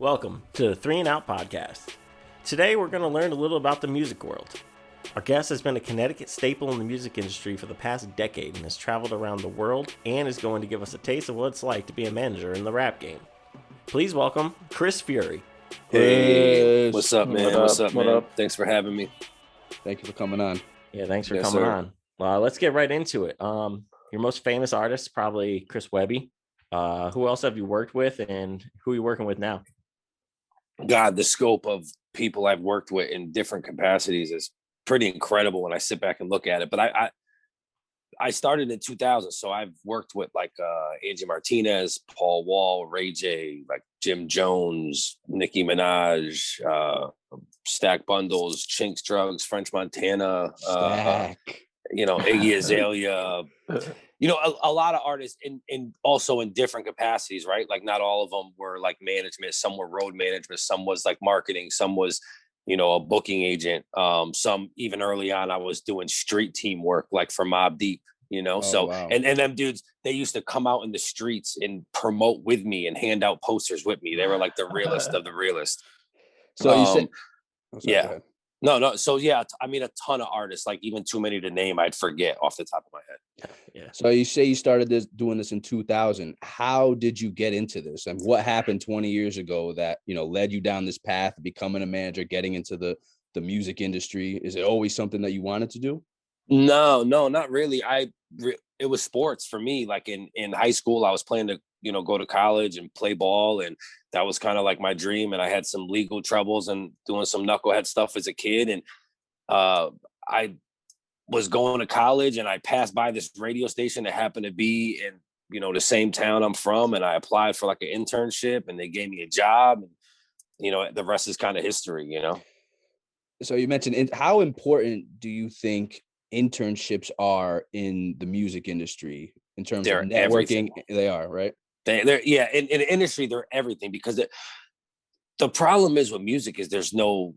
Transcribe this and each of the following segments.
Welcome to the Three and Out podcast. Today we're going to learn a little about the music world. Our guest has been a Connecticut staple in the music industry for the past decade and has traveled around the world and is going to give us a taste of what it's like to be a manager in the rap game. Please welcome Chris Fury. Hey, what's up, man? What up? Thanks for having me. Thank you for coming on. Yeah, thanks for coming on. Let's get right into it. Your most famous artist, probably Chris Webby. Who else have you worked with and who are you working with now? God, the scope of people I've worked with in different capacities is pretty incredible when I sit back and look at it. But I started in 2000, so I've worked with like Angie Martinez, Paul Wall, Ray J, like Jim Jones, Nicki Minaj, Stack Bundles, Chinks Drugs, French Montana, Iggy Azalea. A lot of artists in also in different capacities, right? Like not all of them were like management. Some were road management. Some was like marketing. Some was, a booking agent. Some even early on, I was doing street team work, like for Mobb Deep, Wow. And them dudes, they used to come out in the streets and promote with me and hand out posters with me. They were like the realest of the realest. So you said, yeah. No. So yeah, I mean, a ton of artists, like even too many to name, I'd forget off the top of my head. Yeah. So you say you started doing this in 2000. How did you get into this? And what happened 20 years ago that, led you down this path, becoming a manager, getting into the music industry? Is it always something that you wanted to do? No, not really. It was sports for me. Like in high school, I was planning to, go to college and play ball. And that was kind of like my dream. And I had some legal troubles and doing some knucklehead stuff as a kid. And I was going to college and I passed by this radio station that happened to be in, the same town I'm from. And I applied for like an internship and they gave me a job. And, the rest is kind of history, So you mentioned, how important do you think internships are in the music industry in terms of networking? Everything. They are, right? They're in the industry, they're everything, because the problem is with music is there's no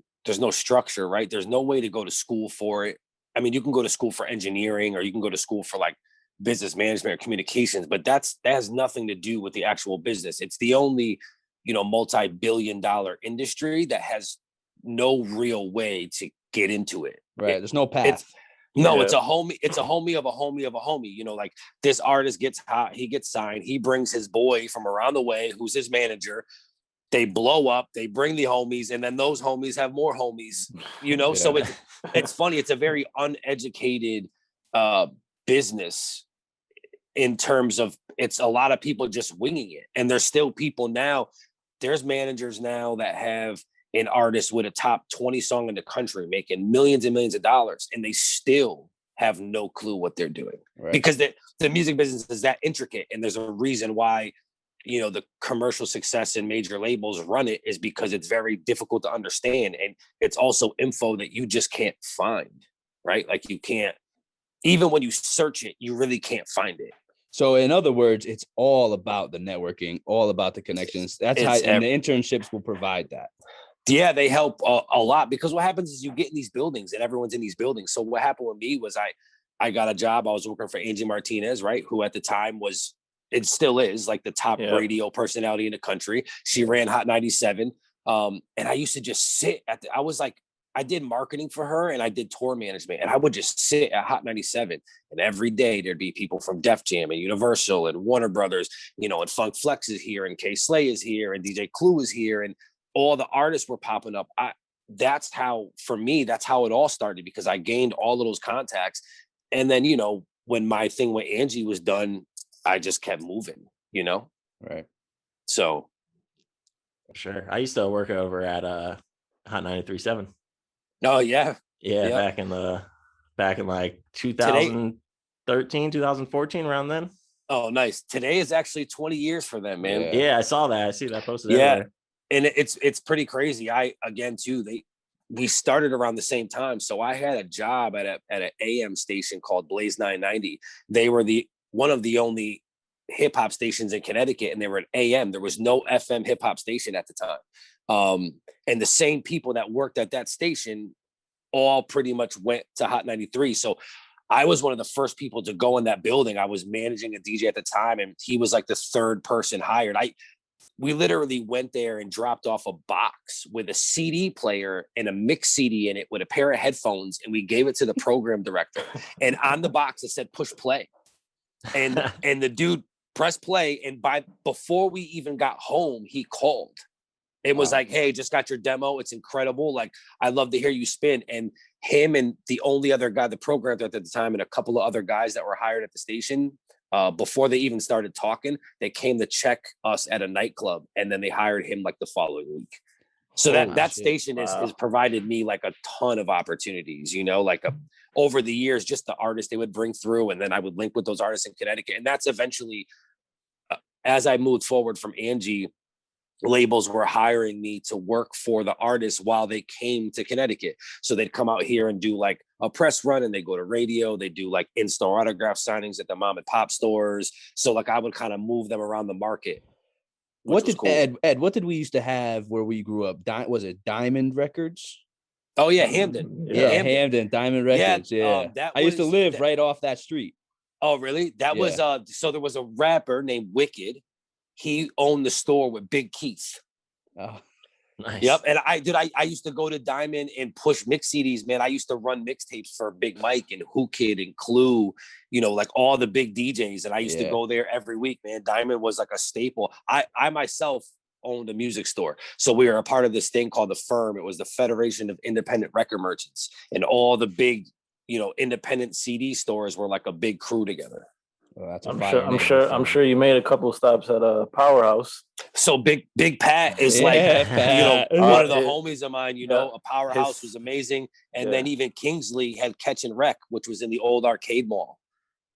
structure, right? There's no way to go to school for it. I mean, you can go to school for engineering or you can go to school for like business management or communications, but that has nothing to do with the actual business. It's the only, multi-billion-dollar industry that has no real way to get into it. Right. There's no path. It's a homie of a homie of a homie. Like this artist gets hot, he gets signed, he brings his boy from around the way who's his manager. They blow up, they bring the homies, and then those homies have more homies, Yeah. So it's funny. It's a very uneducated business in terms of it's a lot of people just winging it. And there's still people now, there's managers now that have an artist with a top 20 song in the country making millions and millions of dollars, and they still have no clue what they're doing. Right. Because the music business is that intricate. And there's a reason why, the commercial success and major labels run it is because it's very difficult to understand. And it's also info that you just can't find, right? Like you can't, even when you search it, you really can't find it. So in other words, it's all about the networking, all about the connections. And the internships will provide that. Yeah, they help a lot, because what happens is you get in these buildings and everyone's in these buildings. So what happened with me was I got a job. I was working for Angie Martinez, right? Who at the time it still is like the top radio personality in the country. She ran Hot 97. And I used to just sit I did marketing for her and I did tour management, and I would just sit at Hot 97, and every day there'd be people from Def Jam and Universal and Warner Brothers, and Funk Flex is here and K Slay is here and DJ Clue is here. And all the artists were popping up. That's how it all started, because I gained all of those contacts. And then, when my thing with Angie was done, I just kept moving, Right. So. Sure. I used to work over at Hot 93.7. Oh yeah. Yeah. Yep. Back in like 2013, 2014, around then. Oh, nice. Today is actually 20 years for them, man. Yeah. I saw that. I see that posted. Everywhere. And it's pretty crazy. We started around the same time. So I had a job at an AM station called Blaze 990. They were one of the only hip hop stations in Connecticut, and they were an AM. There was no FM hip hop station at the time. And the same people that worked at that station all pretty much went to Hot 93. So I was one of the first people to go in that building. I was managing a DJ at the time, and he was like the third person hired. we literally went there and dropped off a box with a CD player and a mix CD in it with a pair of headphones. And we gave it to the program director. And on the box, it said push play. And the dude pressed play. And before we even got home, he called. It was like, hey, just got your demo. It's incredible. Like, I'd love to hear you spin. And him and the only other guy, the program at the time, and a couple of other guys that were hired at the station, before they even started talking, they came to check us at a nightclub, and then they hired him like the following week. So that station has provided me like a ton of opportunities, you know, like over the years, just the artists they would bring through, and then I would link with those artists in Connecticut. And that's eventually, as I moved forward from Angie, labels were hiring me to work for the artists while they came to Connecticut. So they'd come out here and do like a press run, and they go to radio. They do like in-store autograph signings at the mom and pop stores. So like I would kind of move them around the market. What did cool. Ed, what did we used to have where we grew up? Was it Diamond Records? Oh yeah, Hamden. Yeah, Hamden Diamond Records. Yeah, I used to live right off that street. Oh really? That was so there was a rapper named Wicked. He owned the store with Big Keith. Oh, nice. Yep. And I used to go to Diamond and push mix CDs, man. I used to run mixtapes for Big Mike and Who Kid and Clue, you know, like all the big DJs. And I used to go there every week, man. Diamond was like a staple. I myself owned a music store. So we were a part of this thing called the Firm. It was the Federation of Independent Record Merchants. And all the big, you know, independent CD stores were like a big crew together. Well, that's I'm sure you made a couple of stops at a Powerhouse. So Big Pat is like, Pat. You know, one of the homies of mine, you know, a Powerhouse was amazing. And then even Kingsley had Catch and Wreck, which was in the old arcade mall.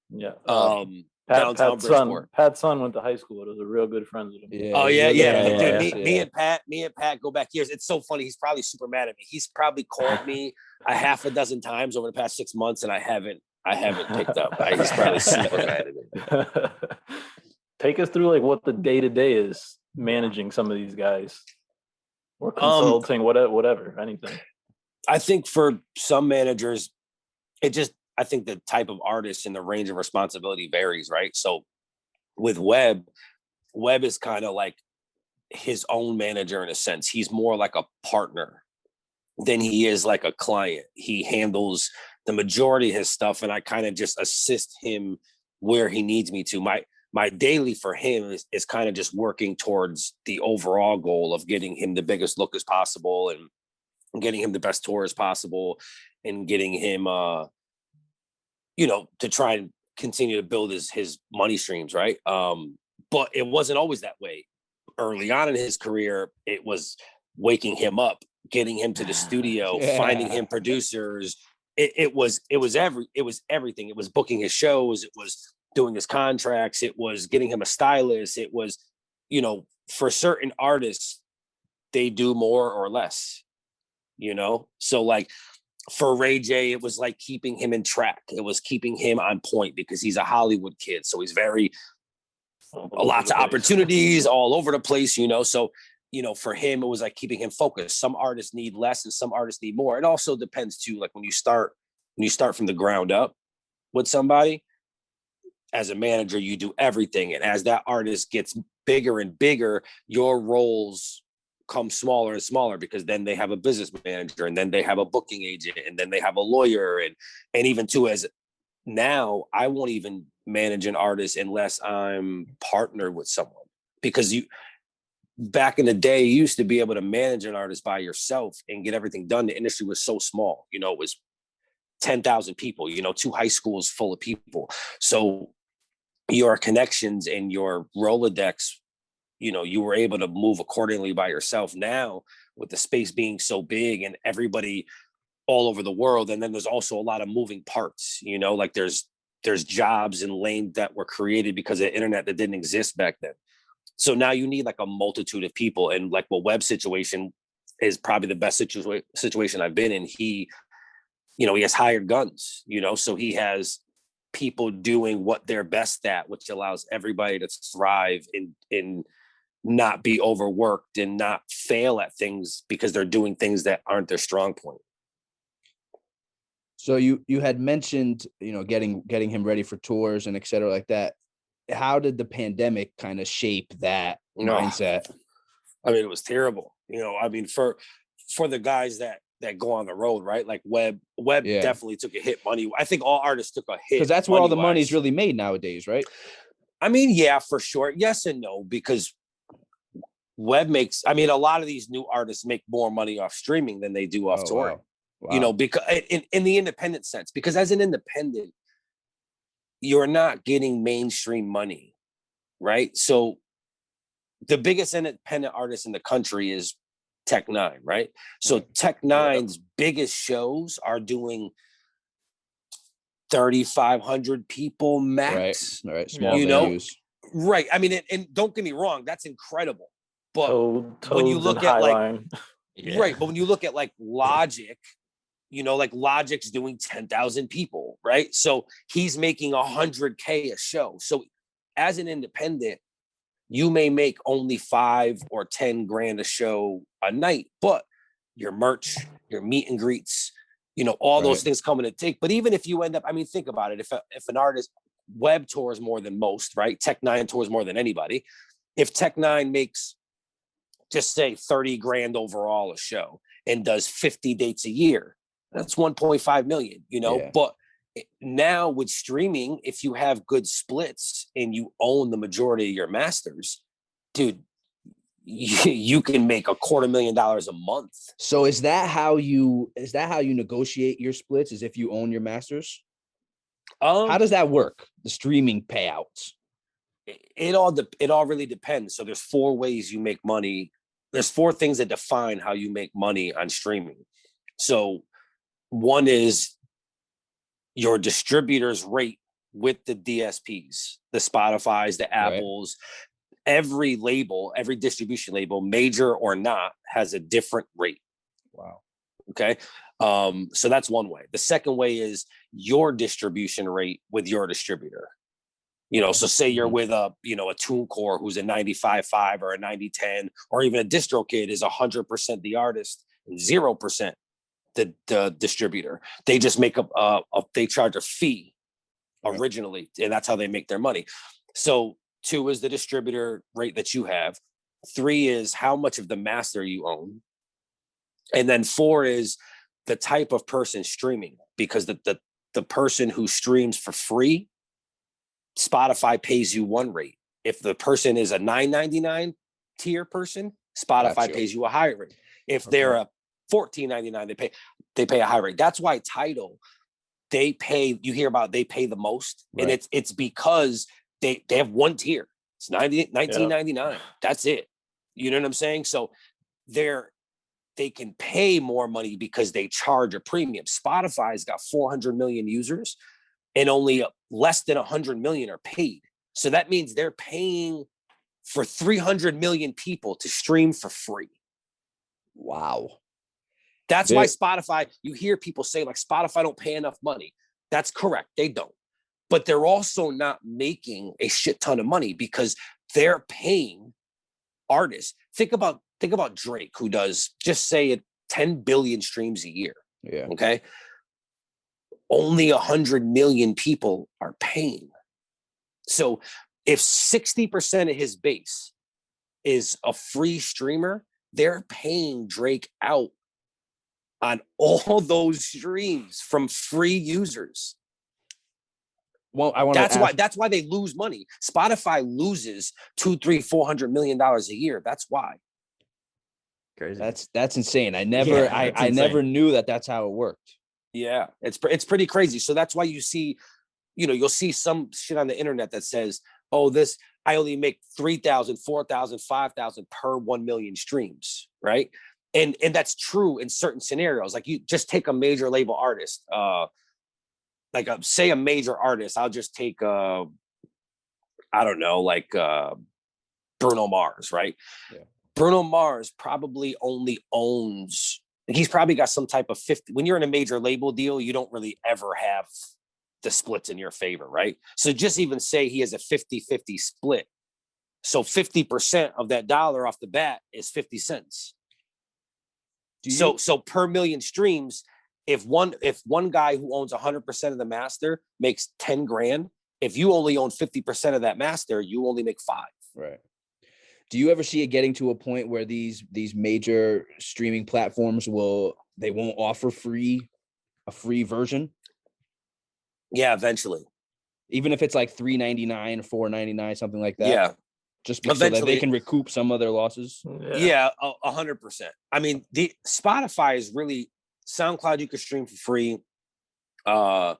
Yeah. Downtown Bridgeport. Pat's son went to high school. It was a real good friend with him. Yeah. Dude, me and Pat go back years. It's so funny. He's probably super mad at me. He's probably called me a half a dozen times over the past 6 months, and I haven't picked up. He's probably super mad at me. Take us through like what the day-to-day is managing some of these guys, or consulting, whatever, anything. I think for some managers, I think the type of artist and the range of responsibility varies, right? So with Webb is kind of like his own manager in a sense. He's more like a partner than he is like a client. He handles the majority of his stuff, and I kind of just assist him where he needs me to. My daily for him is kind of just working towards the overall goal of getting him the biggest look as possible, and getting him the best tour as possible, and getting him you know, to try and continue to build his money streams, right? But it wasn't always that way. Early on in his career, it was waking him up, getting him to the studio, finding him producers. It was everything. It was booking his shows. It was doing his contracts. It was getting him a stylist. It was, you know, for certain artists, they do more or less, you know? So like, for Ray J, it was like keeping him in track. It was keeping him on point because he's a Hollywood kid. So he's lots of opportunities all over the place, you know? So, you know, for him, it was like keeping him focused. Some artists need less and some artists need more. It also depends too, like when you start from the ground up with somebody, as a manager, you do everything. And as that artist gets bigger and bigger, your roles come smaller and smaller, because then they have a business manager, and then they have a booking agent, and then they have a lawyer, and even too, as now I won't even manage an artist unless I'm partnered with someone, because back in the day, you used to be able to manage an artist by yourself and get everything done. The industry was so small, you know, it was 10,000 people, you know, 2 high schools full of people. So your connections and your Rolodex, you know, you were able to move accordingly by yourself. Now, with the space being so big and everybody all over the world, and then there's also a lot of moving parts, you know, like there's jobs and lanes that were created because of the internet that didn't exist back then. So now you need like a multitude of people. And like what Webb's situation is probably the best situation I've been in. He, you know, he has hired guns, you know, so he has people doing what they're best at, which allows everybody to thrive in not be overworked and not fail at things because they're doing things that aren't their strong point. So you had mentioned, you know, getting him ready for tours and et cetera like that. how did the pandemic kind of shape that mindset? I mean, it was terrible. I mean, for the guys that go on the road, right? Like Webb definitely took a hit money. I think all artists took a hit because that's where all the money's really made nowadays, right? I mean, yeah, for sure. Yes and no, because Webb makes, I mean, a lot of these new artists make more money off streaming than they do off touring. Wow. Because in the independent sense, because as an independent, you're not getting mainstream money, right? So the biggest independent artist in the country is Tech Nine, right? So Tech Nine's biggest shows are doing 3,500 people max. Right. Small venues. Right. I mean, and don't get me wrong, that's incredible. But when you look at like, right. But when you look at like Logic, like Logic's doing 10,000 people, right? So he's making 100K a show. So as an independent, you may make only 5 or 10 grand a show a night, but your merch, your meet and greets, all those things come in and take. But even if you end up, I mean, think about it. If an artist, Webb tours more than most, right? Tech Nine tours more than anybody. If Tech Nine makes, just say 30 grand overall a show and does 50 dates a year, that's 1.5 million, but now with streaming, if you have good splits and you own the majority of your masters, dude, you can make $250,000 a month. So is that how you negotiate your splits? Is if you own your masters? How does that work? The streaming payouts? It all really depends. So there's 4 ways you make money. There's 4 things that define how you make money on streaming. So one is your distributor's rate with the DSPs, the Spotifys, the Apples. Every label, every distribution label, major or not, has a different rate. Wow. Okay. So that's one way. The second way is your distribution rate with your distributor. So say you're with a TuneCore who's a 95.5 or a 90.10, or even a DistroKid is 100% the artist and 0% the distributor. They just make they charge a fee originally, and that's how they make their money. So 2 is the distributor rate that you have. 3 is how much of the master you own. And then 4 is the type of person streaming, because the person who streams for free, Spotify pays you one rate. If the person is a $9.99 tier person, Spotify pays you a higher rate. If they're a $14.99, they pay a high rate. That's why Tidal, they pay the most, and it's because they have one tier. It's $19.99. That's it. You know what I'm saying? So they can pay more money because they charge a premium. Spotify's got 400 million users, and only less than 100 million are paid. So that means they're paying for 300 million people to stream for free. Wow. That's why Spotify, you hear people say like Spotify don't pay enough money. That's correct. They don't. But they're also not making a shit ton of money because they're paying artists. Think about Drake, who does, just say 10 billion streams a year. Yeah. Okay. Only 100 million people are paying. So if 60% of his base is a free streamer, they're paying Drake out on all those streams from free users. Well, that's why they lose money. Spotify loses $200-400 million a year. That's why. Crazy. That's insane. I never knew that's how it worked. Yeah, it's pretty crazy. So that's why you see, you'll see some shit on the internet that says, "Oh, I only make 3,000, 4,000, 5,000 per 1 million streams," right? And that's true in certain scenarios. Like, you just take a major label artist, say a major artist. I'll just take I don't know, like Bruno Mars, right? Yeah. Bruno Mars probably only owns, he's probably got some type of 50. When you're in a major label deal, you don't really ever have the splits in your favor, right? So just even say he has a 50-50 split. So 50% of that dollar off the bat is 50 cents. So per million streams, if one guy who owns 100% of the master makes 10 grand, if you only own 50% of that master, you only make 5. Right. Do you ever see it getting to a point where these major streaming platforms they won't offer a free version? Yeah, eventually. Even if it's like $3.99 or $4.99, something like that. Yeah. Just so that they can recoup some of their losses. Yeah, 100%. I mean, the Spotify is really SoundCloud. You can stream for free. Spotify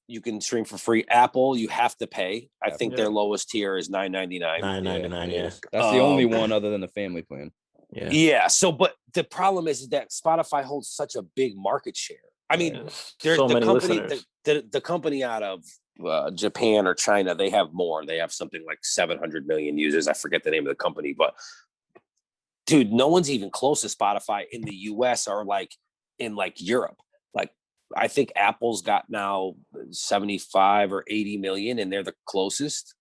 you can stream for free. Apple, you have to pay. I think their lowest tier is $9.99. $9.99. Yeah, that's the only one other than the family plan. Yeah. So, but the problem is that Spotify holds such a big market share. I mean, there's so the many company, listeners. the company out of Japan or China, they have more. They have something like 700 million users. I forget the name of the company, but dude, no one's even close to Spotify in the US or like in like Europe. Like, I think Apple's got now 75 or 80 million, and they're the closest.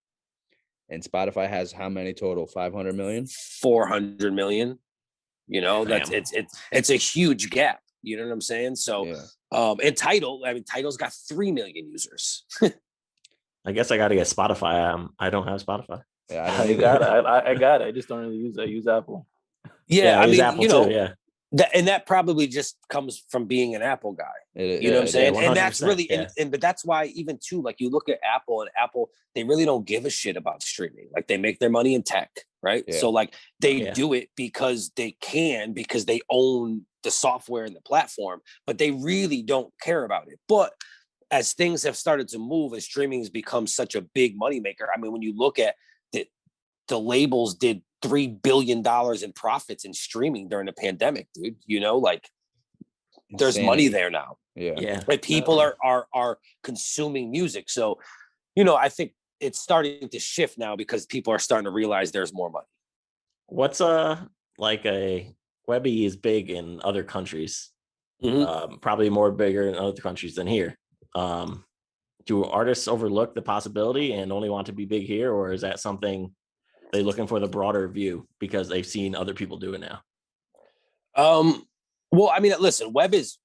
And Spotify has how many total? 500 million? 400 million. You know, it's a huge gap. You know what I'm saying? So, and Tidal's got 3 million users. I guess I got to get Spotify. I don't have Spotify. Yeah, I got it. I just don't really use it. I use Apple. Yeah, I mean, Apple you know, too, yeah. That probably just comes from being an Apple guy. You know what I'm saying? And that's really, but that's why even too, like you look at Apple, they really don't give a shit about streaming. Like they make their money in tech, right? Yeah. So like they do it because they can, because they own the software and the platform, but they really don't care about it. But as things have started to move, as streaming has become such a big moneymaker, I mean, when you look at the labels did $3 billion in profits in streaming during the pandemic, dude. You know, like there's money there now. Yeah. Like people are consuming music. So, you know, I think it's starting to shift now because people are starting to realize there's more money. What's Webby is big in other countries, probably more bigger in other countries than here. Do artists overlook the possibility and only want to be big here, or is that something they're looking for the broader view because they've seen other people do it now? Well, I mean, listen, Webb is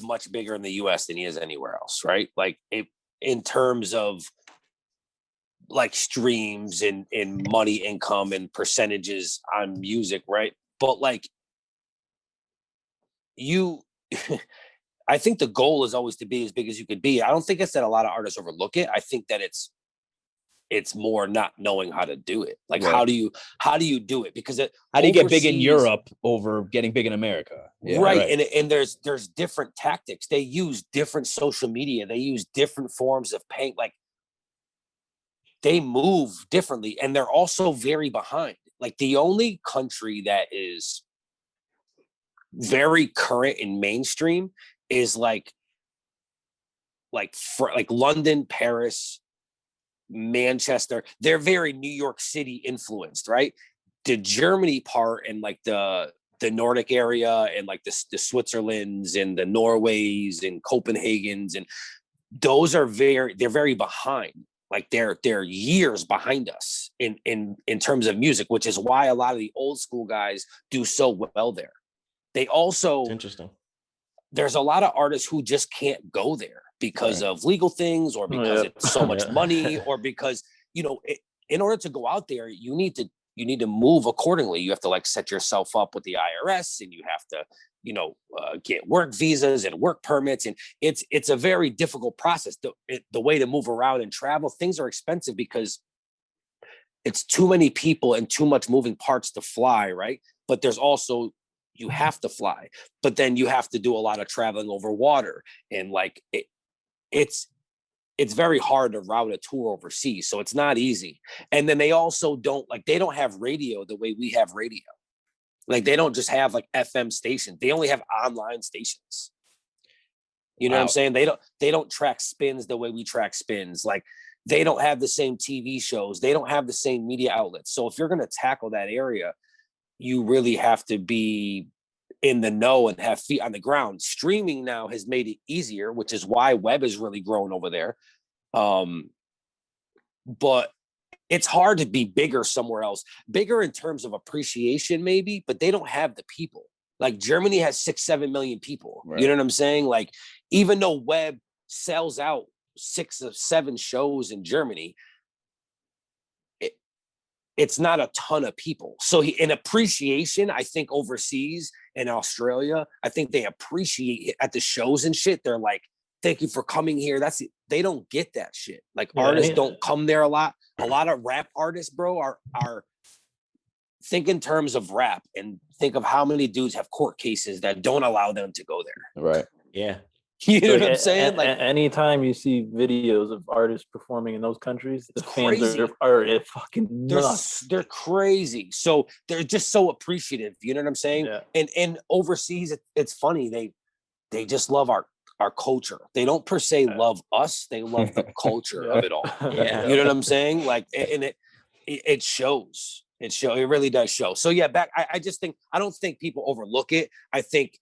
much bigger in the US than he is anywhere else, right? Like in terms of like streams and money income and percentages on music, right? But like I think the goal is always to be as big as you could be. I don't think it's that a lot of artists overlook it. I think that it's more not knowing how to do it. Like, how do you do it? Because how do you get big in Europe over getting big in America? Yeah, right. And there's different tactics. They use different social media. They use different forms of paint. Like they move differently, and they're also very behind. Like the only country that is very current and mainstream is like London, Paris, Manchester. They're very New York City influenced, right? The Germany part and like the Nordic area and like the Switzerlands and the Norways and Copenhagen's, and those are they're very behind. Like they're years behind us in terms of music, which is why a lot of the old school guys do so well there. They also, it's interesting. There's a lot of artists who just can't go there because of legal things, or because it's so much money, or because, you know, in order to go out there, you need to move accordingly. You have to like set yourself up with the IRS, and you have to, you know, get work visas and work permits. And it's a very difficult process. The way to move around and travel, things are expensive because it's too many people and too much moving parts to fly, right? But there's also, you have to fly, but then you have to do a lot of traveling over water, and like it's very hard to route a tour overseas. So it's not easy. And then they also don't have radio the way we have radio. Like they don't just have like FM stations. They only have online stations. You know what I'm saying? They don't track spins the way we track spins. Like they don't have the same TV shows. They don't have the same media outlets. So if you're going to tackle that area, you really have to be in the know and have feet on the ground. Streaming now has made it easier, which is why Webb is really growing over there. But it's hard to be bigger somewhere else, bigger in terms of appreciation maybe, but they don't have the people. Like Germany has 6-7 million people. Right. You know what I'm saying? Like, even though Webb sells out 6 or 7 shows in Germany, it's not a ton of people. So in appreciation, I think overseas in Australia, I think they appreciate it at the shows and shit. They're like, thank you for coming here. They don't get that shit. Like artists don't come there a lot. A lot of rap artists, bro, are think in terms of rap and think of how many dudes have court cases that don't allow them to go there. Right. Yeah. You know what I'm saying? Like anytime you see videos of artists performing in those countries, the fans are fucking nuts. They're crazy. So they're just so appreciative. You know what I'm saying? Yeah. And overseas, it's funny. They just love our culture. They don't per se love us. They love the culture of it all. Yeah. You know what I'm saying? Like, and it shows. It really does show. So yeah, I just think, I don't think people overlook it. I think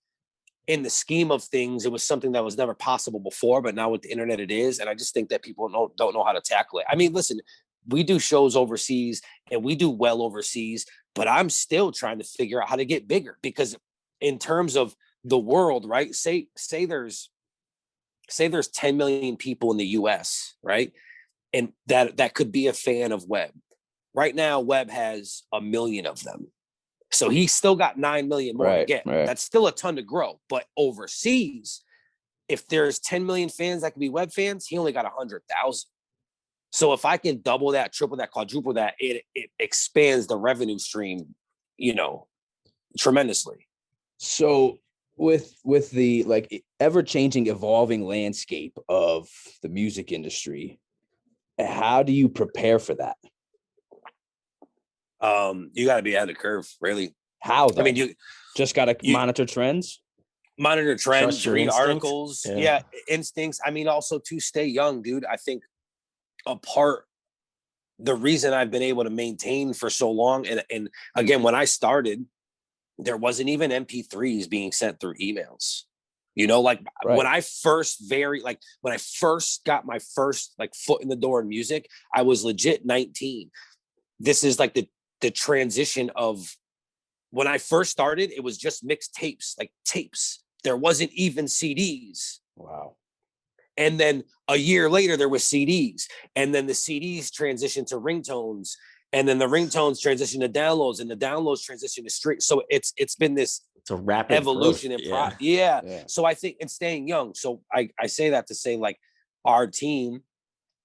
in the scheme of things, it was something that was never possible before, but now with the internet it is. And I just think that people don't know how to tackle it. I mean, listen, we do shows overseas and we do well overseas, but I'm still trying to figure out how to get bigger, because in terms of the world, right? Say there's 10 million people in the US, right? And that could be a fan of Webb. Right now, Webb has 1 million of them. So he's still got 9 million more to get. Right. That's still a ton to grow. But overseas, if there's 10 million fans that can be Webb fans, he only got 100,000. So if I can double that, triple that, quadruple that, it expands the revenue stream, tremendously. So with the like ever-changing, evolving landscape of the music industry, how do you prepare for that? You got to be ahead of the curve, really. How though? I mean, you just got to monitor trends, read articles. Yeah, instincts. I mean, also to stay young, dude. I think the reason I've been able to maintain for so long, and again, when I started, there wasn't even MP3s being sent through emails. When I first got my first foot in the door in music, I was legit 19. This is like the transition of when I first started, it was just mixed tapes, like tapes. There wasn't even CDs. Wow. And then a year later, there was CDs. And then the CDs transitioned to ringtones. And then the ringtones transitioned to downloads, and the downloads transitioned to stream. So it's been this a rapid evolution growth. Yeah. So I think, and staying young. So I say that to say, like, our team,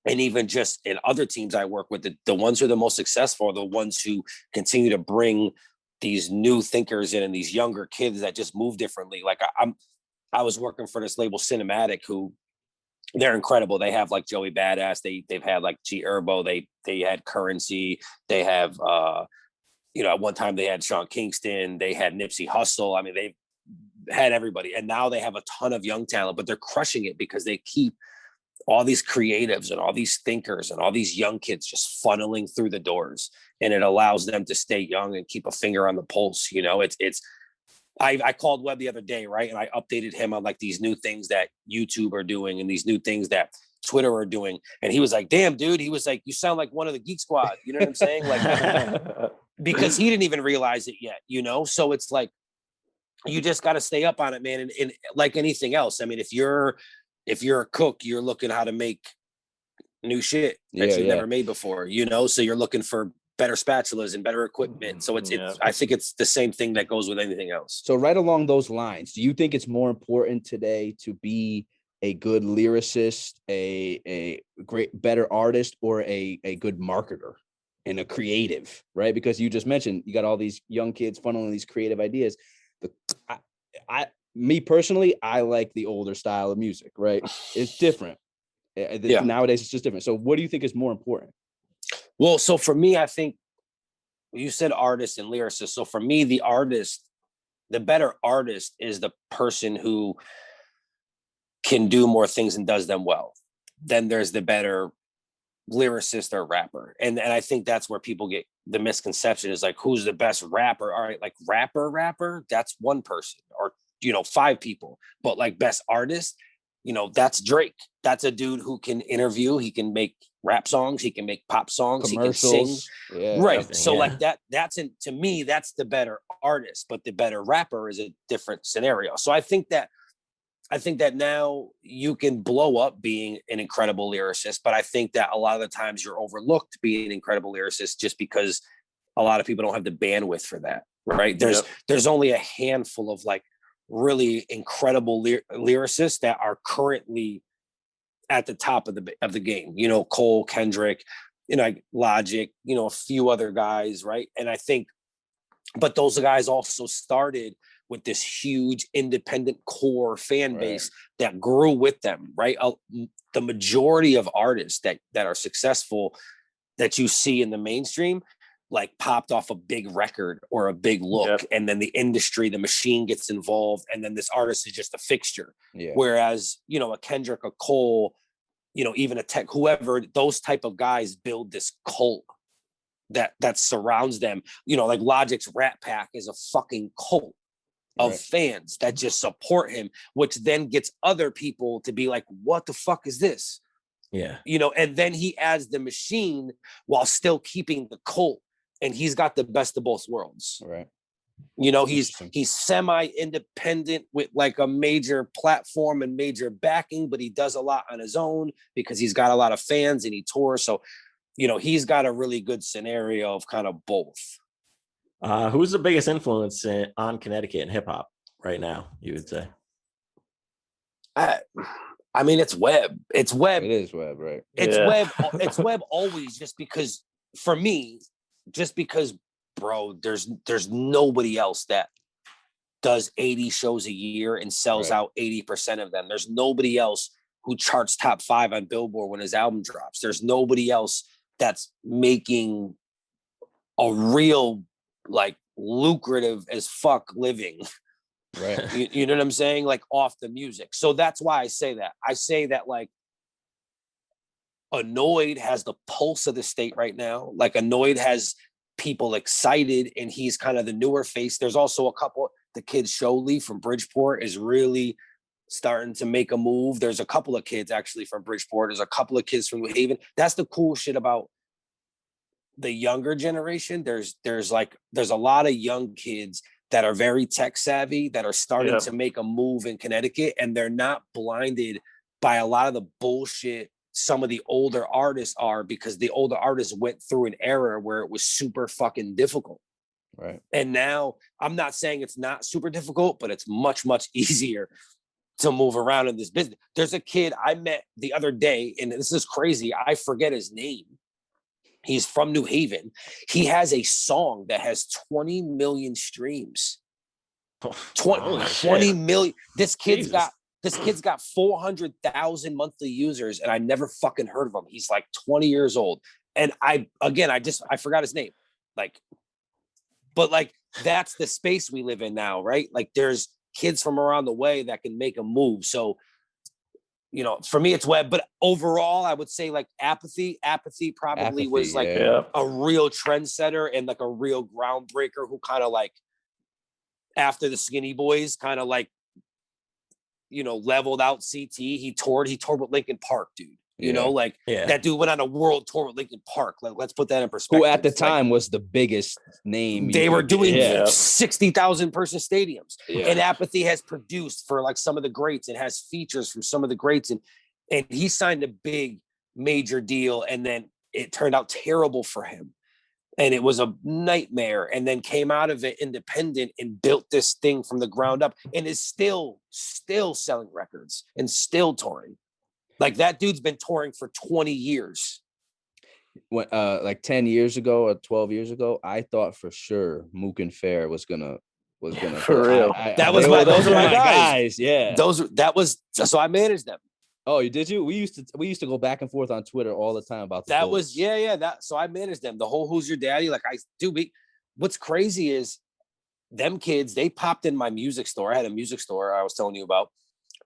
and even just in other teams I work with, the ones who are the most successful are the ones who continue to bring these new thinkers in and these younger kids that just move differently. Like I was working for this label Cinematic, who they're incredible. They have like Joey Badass. They've had like G Herbo. They had Currency. They have at one time they had Sean Kingston. They had Nipsey Hussle. I mean, they've had everybody, and now they have a ton of young talent. But they're crushing it because they keep all these creatives and all these thinkers and all these young kids just funneling through the doors, and it allows them to stay young and keep a finger on the pulse. I called Webb the other day, right? And I updated him on like these new things that YouTube are doing and these new things that Twitter are doing. And he was like, damn, dude, he was like, you sound like one of the Geek Squad. You know what I'm saying? Like, because he didn't even realize it yet, So it's like, you just got to stay up on it, man. And like anything else, I mean, if you're a cook, you're looking how to make new shit that you've never made before, so you're looking for better spatulas and better equipment. So it's I think it's the same thing that goes with anything else. So right along those lines, do you think it's more important today to be a good lyricist, a better artist, or a good marketer and a creative, right? Because you just mentioned you got all these young kids funneling these creative ideas. Me personally, I like the older style of music, right? It's different. Nowadays, it's just different. So what do you think is more important? Well, so for me, I think you said artist and lyricist. So for me, the better artist is the person who can do more things and does them well. Then there's the better lyricist or rapper. And I think that's where people get the misconception is like, who's the best rapper? All right, like rapper, that's one person or, 5 people. But like best artist, that's Drake. That's a dude who can interview. He can make rap songs. He can make pop songs. He can sing. Yeah, right. So like to me, that's the better artist, but the better rapper is a different scenario. So I think that I think that now you can blow up being an incredible lyricist, but I think that a lot of the times you're overlooked being an incredible lyricist just because a lot of people don't have the bandwidth for that, right? There's only a handful of like really incredible lyricists that are currently at the top of the game. You know, Cole, Kendrick, you know, like Logic, you know, a few other guys, right? And I think, but those guys also started with this huge independent core fan base that grew with them, right? The majority of artists that are successful that you see in the mainstream, like popped off a big record or a big look, and then the industry, the machine gets involved, and then this artist is just a fixture. Whereas, you know, a Kendrick, a Cole, you know, even a Tech, whoever, those type of guys build this cult that surrounds them. You know, like Logic's Rat Pack is a fucking cult of fans that just support him, which then gets other people to be like, what the fuck is this? Yeah. You know, and then he adds the machine while still keeping the cult, and he's got the best of both worlds. Right. You know, he's semi-independent with like a major platform and major backing, but he does a lot on his own because he's got a lot of fans and he tours. So, you know, he's got a really good scenario of kind of both. Who's the biggest influence on Connecticut and hip hop right now, you would say? I mean, it's Webb. It's Webb. It is Webb, right? It's Webb. It's Webb always, just because, for me, just because, bro, there's nobody else that does 80 shows a year and sells out 80% of them. There's nobody else who charts top 5 on Billboard when his album drops. There's nobody else that's making a real, like, lucrative as fuck living. Right. You know what I'm saying? Like, off the music. So that's why I say that. I say that, like, Annoyed has the pulse of the state right now. Like, Annoyed has people excited, and he's kind of the newer face. There's also a couple, the kid Sholey from Bridgeport is really starting to make a move. There's a couple of kids actually from Bridgeport. There's a couple of kids from New Haven. That's the cool shit about the younger generation. There's a lot of young kids that are very tech savvy, that are starting to make a move in Connecticut, and they're not blinded by a lot of the bullshit some of the older artists are, because the older artists went through an era where it was super fucking difficult. Right. And now, I'm not saying it's not super difficult, but it's much, much easier to move around in this business. There's a kid I met the other day, and this is crazy, I forget his name. He's from New Haven. He has a song that has 20 million streams. 20 million. This kid's got 400,000 monthly users, and I never fucking heard of him. He's like 20 years old. And I forgot his name. Like, but like, that's the space we live in now, right? Like, there's kids from around the way that can make a move. So, you know, for me, it's Webb. But overall, I would say like Apathy probably was like a real trendsetter and like a real groundbreaker, who kind of like, after the Skinny Boys kind of like, you know, leveled out CT. He toured with Linkin Park, dude. You know, like that dude went on a world tour with Linkin Park. Like, let's put that in perspective. Who at the time was the biggest name. They were doing 60,000 person stadiums. And Apathy has produced for like some of the greats and has features from some of the greats. And he signed a big major deal, and then it turned out terrible for him. And it was a nightmare, and then came out of it independent and built this thing from the ground up, and is still selling records and still touring. Like, that dude's been touring for 20 years. When, like 10 years ago or 12 years ago, I thought for sure Mook and Fair was gonna for real. Those were my guys. Yeah. So I managed them. Oh, did you? We used to go back and forth on Twitter all the time about that. So I managed them. The whole Who's Your Daddy? Like, what's crazy is them kids, they popped in my music store. I had a music store I was telling you about.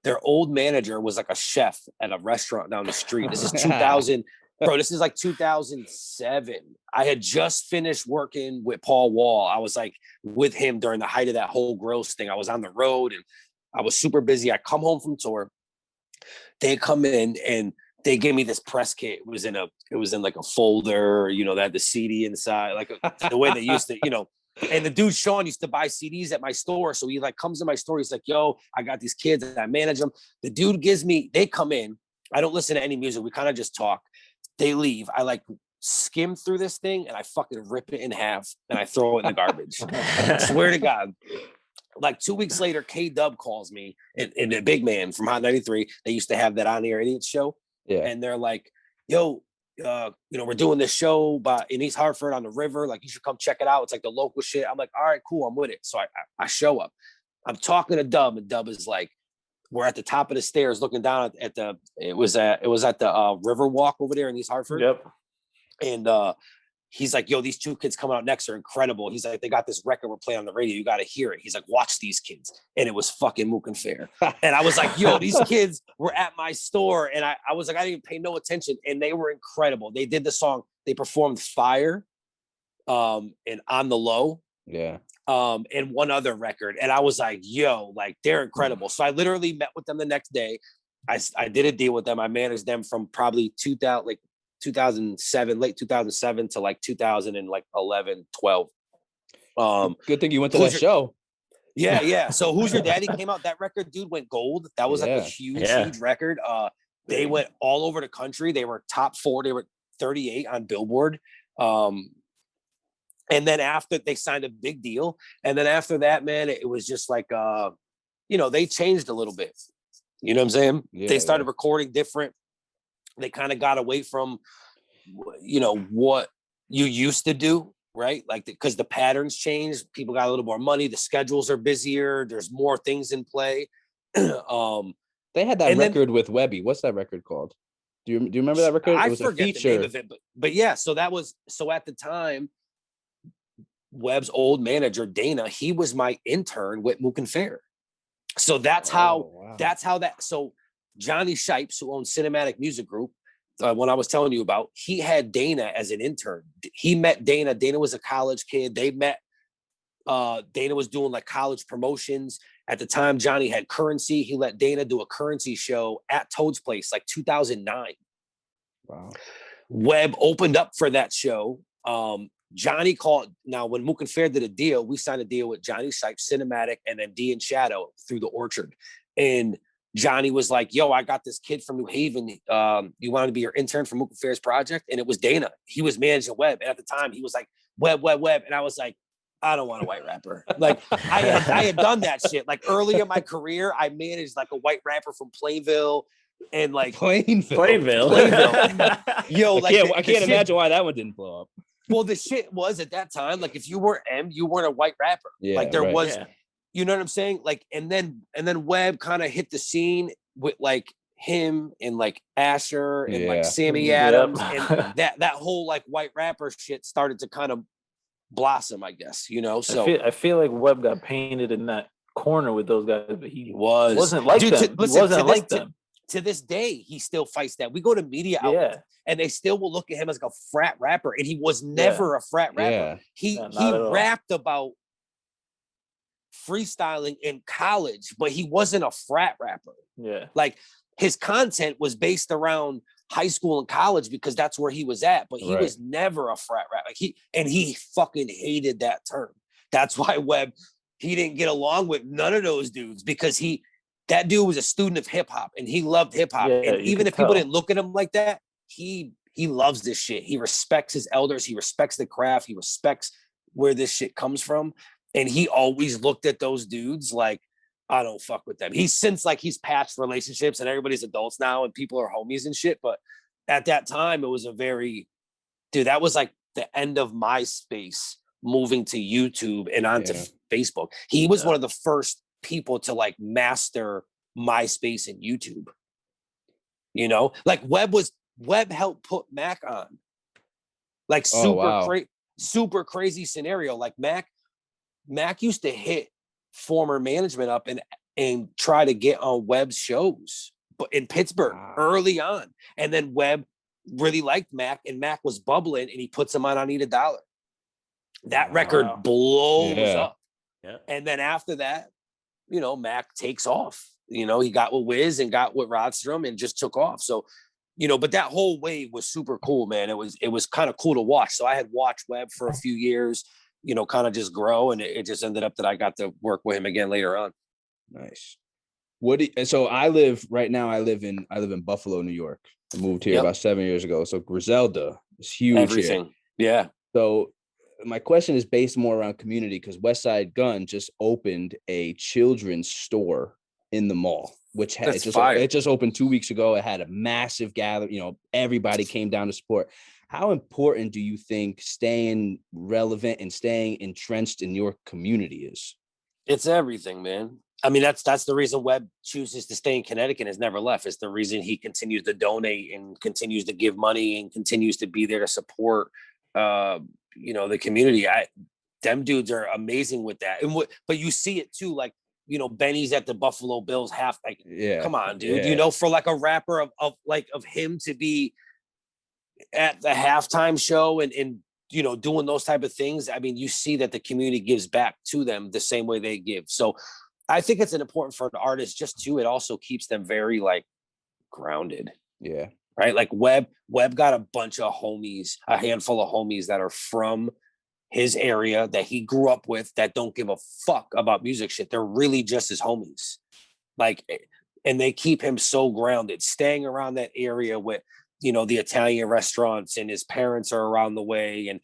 Their old manager was like a chef at a restaurant down the street. This is 2000, bro. This is like 2007. I had just finished working with Paul Wall. I was like with him during the height of that whole gross thing. I was on the road and I was super busy. I come home from tour. They come in and they gave me this press kit. It was in like a folder, you know, that had the CD inside, like the way they used to, you know. And the dude Sean used to buy CDs at my store. So he like comes to my store. He's like, yo, I got these kids and I manage them. The dude gives me, they come in. I don't listen to any music. We kind of just talk. They leave. I like skim through this thing and I fucking rip it in half and I throw it in the garbage. I swear to God. Like 2 weeks later, K-Dub calls me and a big man from Hot 93. They used to have that On Air Idiot show. Yeah. And they're like, yo, we're doing this show in East Hartford on the river. Like, you should come check it out. It's like the local shit. I'm like, all right, cool. I'm with it. So I show up. I'm talking to Dub, and Dub is like, we're at the top of the stairs looking down at the, it was at the river walk over there in East Hartford. Yep. And he's like, yo, these two kids coming out next are incredible. He's like, they got this record we're playing on the radio. You got to hear it. He's like, watch these kids. And it was fucking Mook and Fair. And I was like, yo, these kids were at my store. And I was like, I didn't even pay no attention. And they were incredible. They did the song. They performed Fire and On the Low. Yeah. And one other record. And I was like, yo, like, they're incredible. So I literally met with them the next day. I did a deal with them. I managed them from probably 2007, late 2007 to like 2011, 12. Good thing you went to that show. Yeah. So Who's Your Daddy came out. That record, dude, went gold. That was like a huge record. They went all over the country. They were top 4. They were 38 on Billboard. And then after they signed a big deal. And then after that, man, it was just like, they changed a little bit. You know what I'm saying? Yeah, they started recording different. They kind of got away from, what you used to do, right? Like, because the patterns changed. People got a little more money. The schedules are busier. There's more things in play. They had that record with Webby. What's that record called? Do you remember that record? It was I forget a feature. the name of it, but yeah. So at the time, Webb's old manager Dana, he was my intern with Mook and Fair. So that's how so Johnny Shipes, who owns Cinematic Music Group, when I was telling you about, he had Dana as an intern. He met Dana. Dana was a college kid. They met. Dana was doing like college promotions. At the time, Johnny had Currency. He let Dana do a Currency show at Toad's Place, like 2009. Wow. Webb opened up for that show. Johnny called. Now, when Mook and Fair did a deal, we signed a deal with Johnny Shipes, Cinematic, and then D and Shadow through the Orchard. And Johnny was like, yo, I got this kid from New Haven. You want to be your intern for Mook and Fair's project? And it was Dana. He was managing Webb. And at the time, he was like, Webb. And I was like, I don't want a white rapper. Like, I had done that shit. Like, early in my career, I managed like a white rapper from Plainville. And like Plainville. Yo, I can't imagine why that one didn't blow up. Well, the shit was at that time, like, if you were M, you weren't a white rapper. Yeah, like there was, yeah. You know what I'm saying? Like, and then Webb kind of hit the scene with like him and like Asher and like Sammy Adams and that whole like white rapper shit started to kind of blossom, I guess, So I feel like Webb got painted in that corner with those guys, but he wasn't like them. To this day, he still fights that. We go to media outlets and they still will look at him as like a frat rapper, and he was never a frat rapper. He rapped about freestyling in college, but he wasn't a frat rapper. Yeah. Like, his content was based around high school and college because that's where he was at, but he was never a frat rapper. Like, he fucking hated that term. That's why Webb, he didn't get along with none of those dudes, because that dude was a student of hip hop and he loved hip hop. And even if people didn't look at him like that, he loves this shit. He respects his elders. He respects the craft. He respects where this shit comes from. And he always looked at those dudes like, I don't fuck with them. He's patched relationships and everybody's adults now and people are homies and shit. But at that time, it was that was like the end of MySpace, moving to YouTube and onto Facebook. He was one of the first people to like master MySpace and YouTube. Like Webb helped put Mac on. Like, super crazy scenario. Like Mac used to hit former management up and try to get on Webb's shows, but in Pittsburgh early on. And then Webb really liked Mac, and Mac was bubbling, and he puts him on Eat a Dollar. That record blows up. Yeah. And then after that, Mac takes off. He got with Wiz and got with Rodstrom and just took off. So, but that whole wave was super cool, man. It was kind of cool to watch. So I had watched Webb for a few years. kind of just grow. And it just ended up that I got to work with him again later on. Nice. So I live in Buffalo, New York. I moved here about 7 years ago. So Griselda is huge. Everything. Here. Yeah. So my question is based more around community, because West Side Gun just opened a children's store in the mall, which it just opened 2 weeks ago. It had a massive gathering. Everybody came down to support. How important do you think staying relevant and staying entrenched in your community is? It's everything, man. I mean, that's the reason Webb chooses to stay in Connecticut and has never left. It's the reason he continues to donate and continues to give money and continues to be there to support, the community. Them dudes are amazing with that. But you see it too, like, Benny's at the Buffalo Bills half. Like, come on, dude. Yeah. For like a rapper of him to be at the halftime show and doing those type of things. I mean, you see that the community gives back to them the same way they give. So I think it's important for an artist it also keeps them very like grounded. Yeah. Right. Like Webb got a bunch of homies, a handful of homies that are from his area that he grew up with that don't give a fuck about music shit. They're really just his homies. Like, and they keep him so grounded, staying around that area with, the Italian restaurants, and his parents are around the way. And,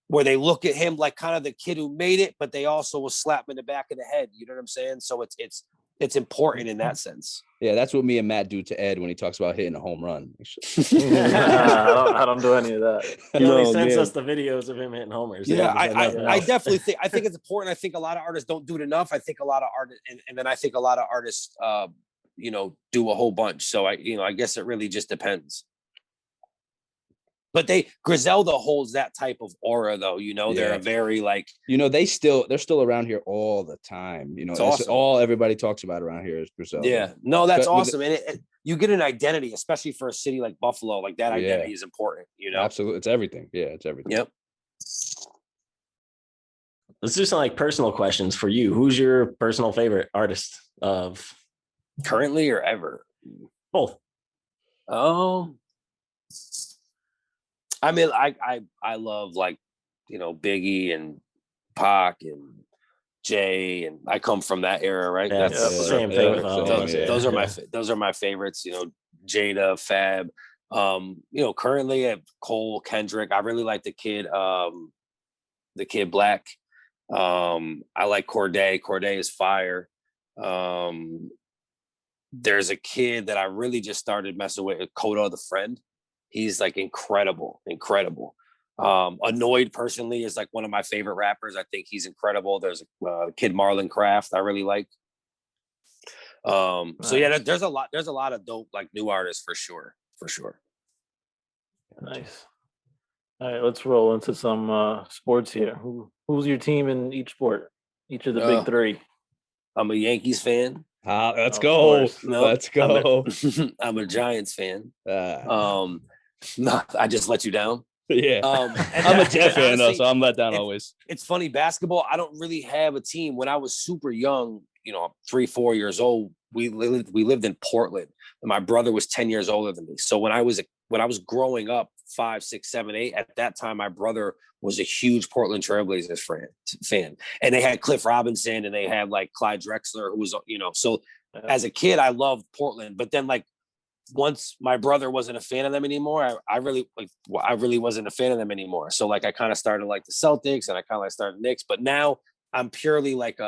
where they look at him like kind of the kid who made it, but they also will slap him in the back of the head. You know what I'm saying? So it's important in that sense. Yeah, that's what me and Matt do to Ed when he talks about hitting a home run. I don't do any of that. He only sends us the videos of him hitting homers. Yeah, I definitely think it's important. I think a lot of artists don't do it enough. I think a lot of artists, and then I think a lot of artists, do a whole bunch. So I guess it really just depends. But Griselda holds that type of aura, though. They're a very like, they're still around here all the time. It's awesome. All everybody talks about around here is Griselda. Yeah, no, that's awesome, and you get an identity, especially for a city like Buffalo. Like that identity is important. Absolutely, it's everything. Yeah, it's everything. Yep. Let's do some like personal questions for you. Who's your personal favorite artist of currently or ever? Both. I mean, I love like, Biggie and Pac and Jay, and I come from that era, right? Yeah, that's the same thing with those are my favorites. Jada, Fab. Currently at Cole, Kendrick. I really like the kid Black. I like Corday. Corday is fire. There's a kid that I really just started messing with, Coda the Friend. He's like incredible. Annoyed personally is like one of my favorite rappers. I think he's incredible. There's a kid Marlon Craft I really like. Nice. So yeah, there's a lot of dope like new artists for sure. Nice. All right, let's roll into some sports here. Who's your team in each sport? Each of the big three. I'm a Yankees fan. Let's go. Let's go. I'm a Giants fan. No, I just let you down. Yeah. I'm a Jet fan though, so I'm let down always. It's funny, basketball, I don't really have a team. When I was super young, 3-4 years old, we lived in Portland, and my brother was 10 years older than me. So when I was growing up, 5, 6, 7, 8, at that time, my brother was a huge Portland Trailblazers fan. And they had Cliff Robinson, and they had like Clyde Drexler, who was, so as a kid, I loved Portland. But then like, once my brother wasn't a fan of them anymore, I really wasn't a fan of them anymore. So like I kind of started like the Celtics, and I kind of like started Knicks, but now I'm purely like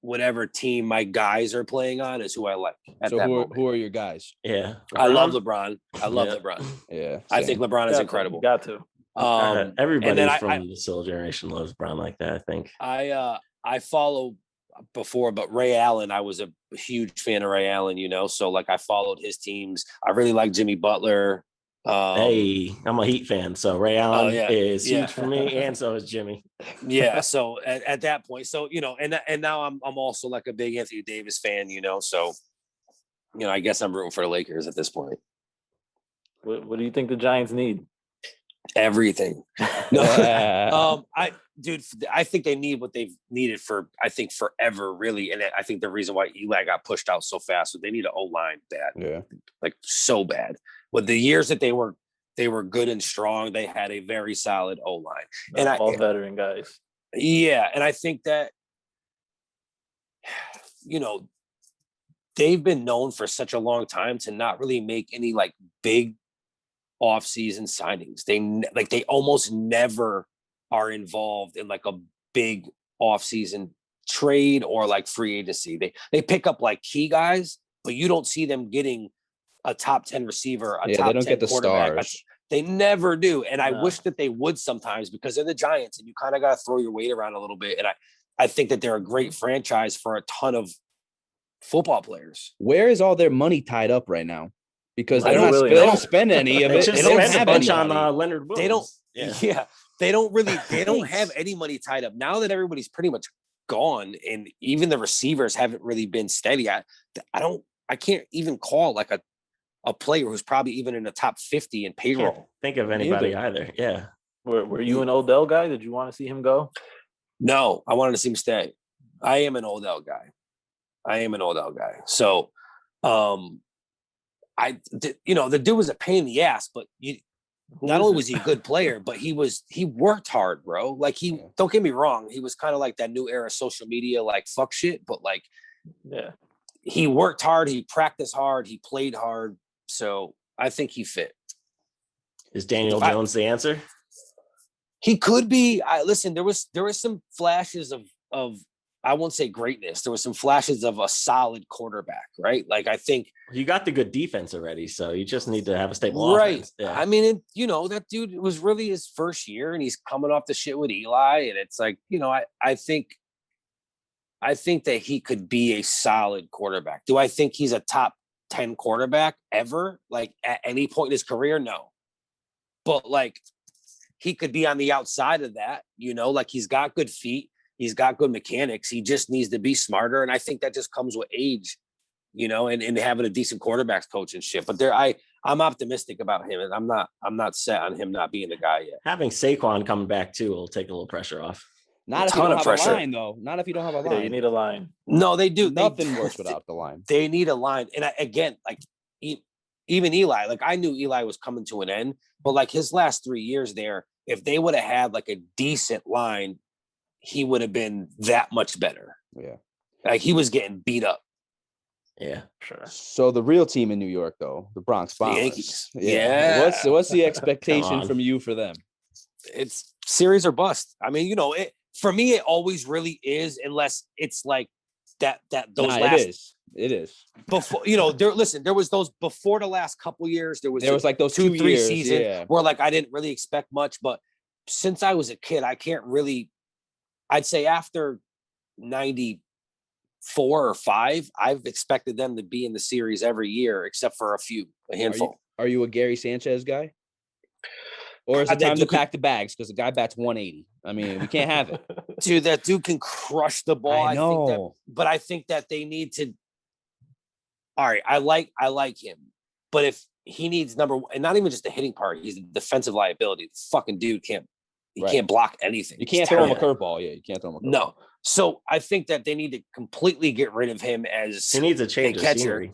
whatever team my guys are playing on is who I like. So who are your guys? Yeah. LeBron? I love LeBron. LeBron. Yeah. Same. I think LeBron is incredible. Got to. Everybody from the Soul Generation loves LeBron like that, I think. I follow before, but Ray Allen, I was a huge fan of Ray Allen, so like I followed his teams. I really like Jimmy Butler. Hey, I'm a Heat fan, so Ray Allen is huge for me, and so is Jimmy. Yeah, so at that point, so and now I'm also like a big Anthony Davis fan, so I guess I'm rooting for the Lakers at this point. What do you think the Giants need? Everything. No, I think they need what they've needed for, I think, forever, really. And I think the reason why Eli got pushed out so fast was they need an O-line bad. Yeah. Like so bad. With the years that they were They were good and strong. They had a very solid O-line. And all veteran guys. Yeah, and I think that, they've been known for such a long time to not really make any like big off-season signings. They almost never are involved in like a big off-season trade or like free agency. They pick up like key guys, but you don't see them getting a top 10 receiver, they don't 10 get the quarterback. stars. They never do. And I wish that they would sometimes, because they're the Giants and you kind of got to throw your weight around a little bit. And I think that they're a great franchise for a ton of football players. Where is all their money tied up right now? Because they don't spend any of They it. just They don't spent a have bunch anybody. on Leonard Williams. They don't. Yeah. They don't Thanks. have any money tied up now that everybody's pretty much gone, and even the receivers haven't really been steady. I can't even call like a player who's probably even in the top 50 in payroll. Can't think of anybody either. Yeah. Were you an Odell guy? Did you want to see him go? No, I wanted to see him stay. I am an Odell guy. So, the dude was a pain in the ass, but not only was he a good player, but he worked hard, bro. Like don't get me wrong, he was kind of like that new era social media, like fuck shit, but like, yeah, he worked hard, he practiced hard, he played hard. So I think he fit. Is Daniel Jones the answer? He could be. Listen, there was some flashes of I won't say greatness. There was some flashes of a solid quarterback, right? Like I think you got the good defense already, so you just need to have a stable offense. Yeah. I mean, that dude was really his first year, and he's coming off the shit with Eli, and it's like, I think that he could be a solid quarterback. Do I think he's a top 10 quarterback ever? Like at any point in his career? No. But like he could be on the outside of that, like he's got good feet. He's got good mechanics. He just needs to be smarter. And I think that just comes with age, and having a decent quarterbacks coach and shit. But I'm optimistic about him, and I'm not set on him not being the guy yet. Having Saquon coming back too will take a little pressure off. Not if you don't have a line, though. Not if you don't have a line. Yeah, you need a line. No, they do. Nothing works without the line. They need a line. And again, like even Eli, like I knew Eli was coming to an end, but like his last 3 years there, if they would have had like a decent line, he would have been that much better. Yeah. Like he was getting beat up. Yeah, sure. So the real team in New York, though, the Bronx Bombers. The Yankees. Yeah. What's the expectation from you for them? It's series or bust. I mean, for me, it always really is, unless it's like that those last. It is. Before, there was those before the last couple years. There was like those 2-3 years, seasons where like I didn't really expect much, but since I was a kid, I can't really. I'd say after 94 or 5, I've expected them to be in the series every year, except for a handful. Are you a Gary Sanchez guy? Or is it time to pack the bags because the guy bats 180? I mean, we can't have it. Dude, that dude can crush the ball. I know. But I think that they need to. All right, I like him, but if he needs and not even just the hitting part, he's a defensive liability. The fucking dude can't block anything. You can't throw him a curveball. Yeah, you can't throw him a curveball. No. So I think that they need to completely get rid of him as he needs a change of scenery.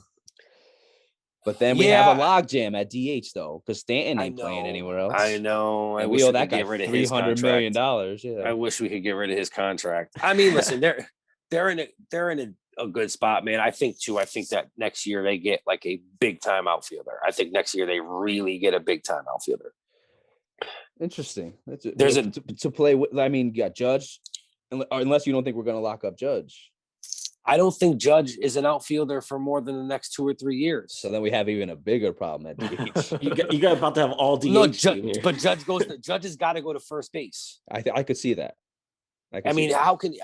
But then we have a logjam at DH though, because Stanton ain't playing anywhere else. I know. And we owe that guy $300 million. Yeah. I wish we could get rid of his contract. I mean, listen, they're in a good spot, man. I think that next year they get like a big time outfielder. I think next year they really get a big time outfielder. Interesting. To play with. I mean, you got Judge, unless you don't think we're going to lock up Judge. I don't think Judge is an outfielder for more than the next 2 or 3 years. So then we have even a bigger problem at DH. you got about to have all DH. No, but Judge has got to go to first base. I could see that. I mean, how can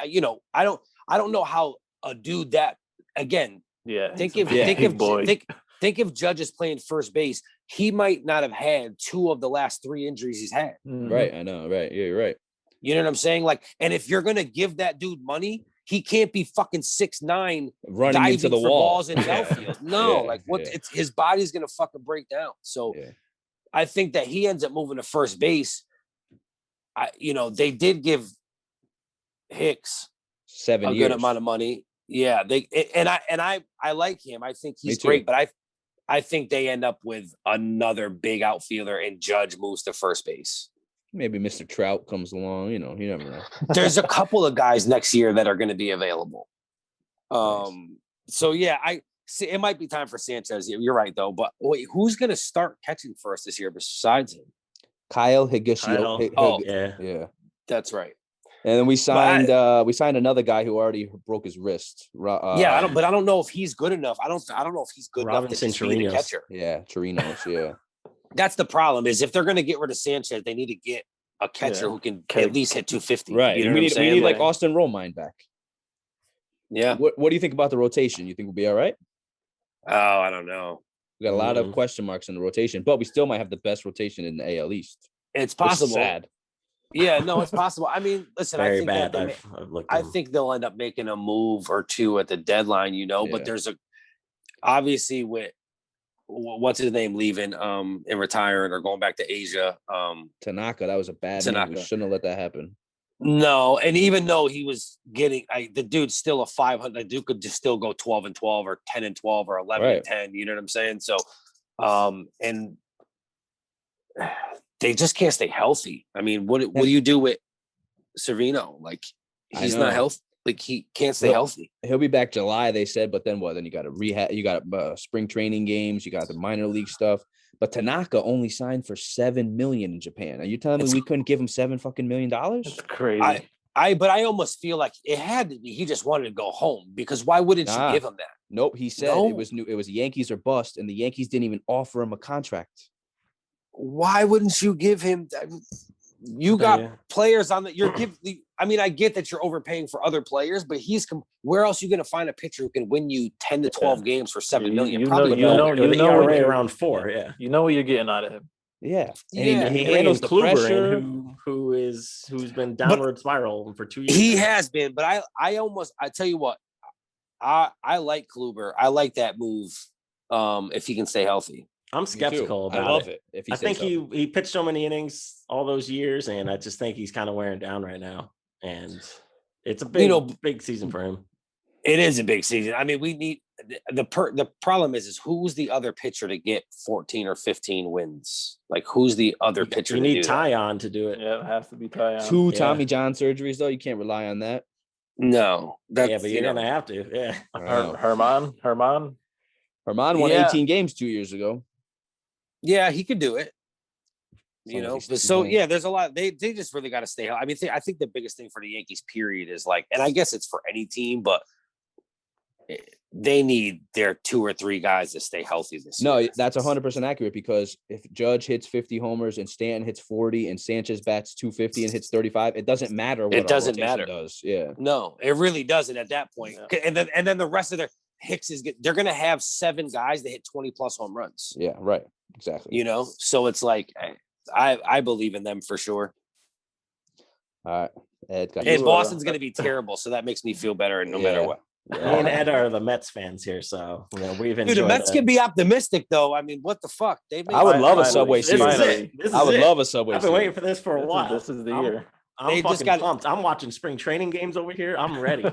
I don't know how a dude that again. Yeah. Think if Judge is playing first base, he might not have had 2 of the last 3 injuries he's had. Mm-hmm. Right. I know. Right. Yeah, you're right. You know what I'm saying? Like, and if you're gonna give that dude money, he can't be fucking 6'9", running into the wall, balls in the outfield. No, it's his body's gonna fucking break down. So, I think that he ends up moving to first base. They did give Hicks 7 years, good amount of money. Yeah, I like him. I think he's great, but I think they end up with another big outfielder and Judge moves to first base. Maybe Mr. Trout comes along. You never know. There's a couple of guys next year that are going to be available. So yeah, I see it might be time for Sanchez. You're right though, but wait, who's going to start catching for us this year besides him? Kyle Higashioka. Yeah, that's right. And then we signed another guy who already broke his wrist. I don't know if he's good enough. I don't know if he's good enough to just be the catcher. Yeah, Chirinos. Yeah, that's the problem. Is if they're going to get rid of Sanchez, they need to get a catcher who can at least hit 250. Right. You know we need like Austin Romine back. Yeah. What do you think about the rotation? You think we'll be all right? Oh, I don't know. We got a lot of question marks in the rotation, but we still might have the best rotation in the AL East. It's possible. Sad. Yeah, no, it's possible. I mean, listen, very I think bad. I think they'll end up making a move or two at the deadline, but there's obviously with what's his name leaving and retiring or going back to Asia. Tanaka, that was a bad move. We shouldn't have let that happen. No, and even though he was getting the dude's still a 500, the dude could just still go 12-12 or 10-12 or 11-10, you know what I'm saying? So and they just can't stay healthy. I mean, what do you do with Servino? Like he's not healthy. Like he can't stay healthy. He'll be back July, they said, but then what? Then you got to rehab. You got spring training games. You got the minor league stuff. But Tanaka only signed for $7 million in Japan. Are you telling me we couldn't give him $7 million? That's crazy. But I almost feel like it had to be. He just wanted to go home because why wouldn't you give him that? Nope. He said it was Yankees or bust, and the Yankees didn't even offer him a contract. Why wouldn't you give him that? You got players on that I mean, I get that you're overpaying for other players, but where else are you going to find a pitcher who can win you 10 to 12 games for $7 million? Probably ERA around 4. Yeah. You know what you're getting out of him. Yeah. And he handles the pressure who's been downward spiral for 2 years. He has been, but I tell you what, I like Kluber. I like that move. If he can stay healthy. I'm skeptical about it. I love it. I think he pitched so many innings all those years, and I just think he's kind of wearing down right now. And it's a big season for him. It is a big season. I mean, we need the problem is who's the other pitcher to get 14 or 15 wins? Like who's the other pitcher? You need Tyon to do it. Yeah, it has to be Tyon. 2 Tommy John surgeries though. You can't rely on that. No, but you're gonna have to. Yeah, Herman won 18 games 2 years ago. Yeah, he could do it. There's a lot. They just really got to stay healthy. I mean, I think the biggest thing for the Yankees, period, is like, and I guess it's for any team, but they need their 2 or 3 guys to stay healthy this year. No, that's 100% accurate because if Judge hits 50 homers and Stanton hits 40 and Sanchez bats 250 and hits 35, it doesn't matter what our rotation does. Yeah. No, it really doesn't at that point. Yeah. And then the rest of their Hicks they're going to have 7 guys that hit 20 plus home runs. Yeah, right. Exactly. So it's like I believe in them for sure. All right. And Boston's going to be terrible, so that makes me feel better no matter what. Me and Ed are the Mets fans here, so we've enjoyed. Dude, the Mets can be optimistic though. I mean, what the fuck? I would love a Subway Series. I would love a Subway Series. I've been waiting for this for a while. This is the year. I'm fucking pumped. I'm watching spring training games over here. I'm ready.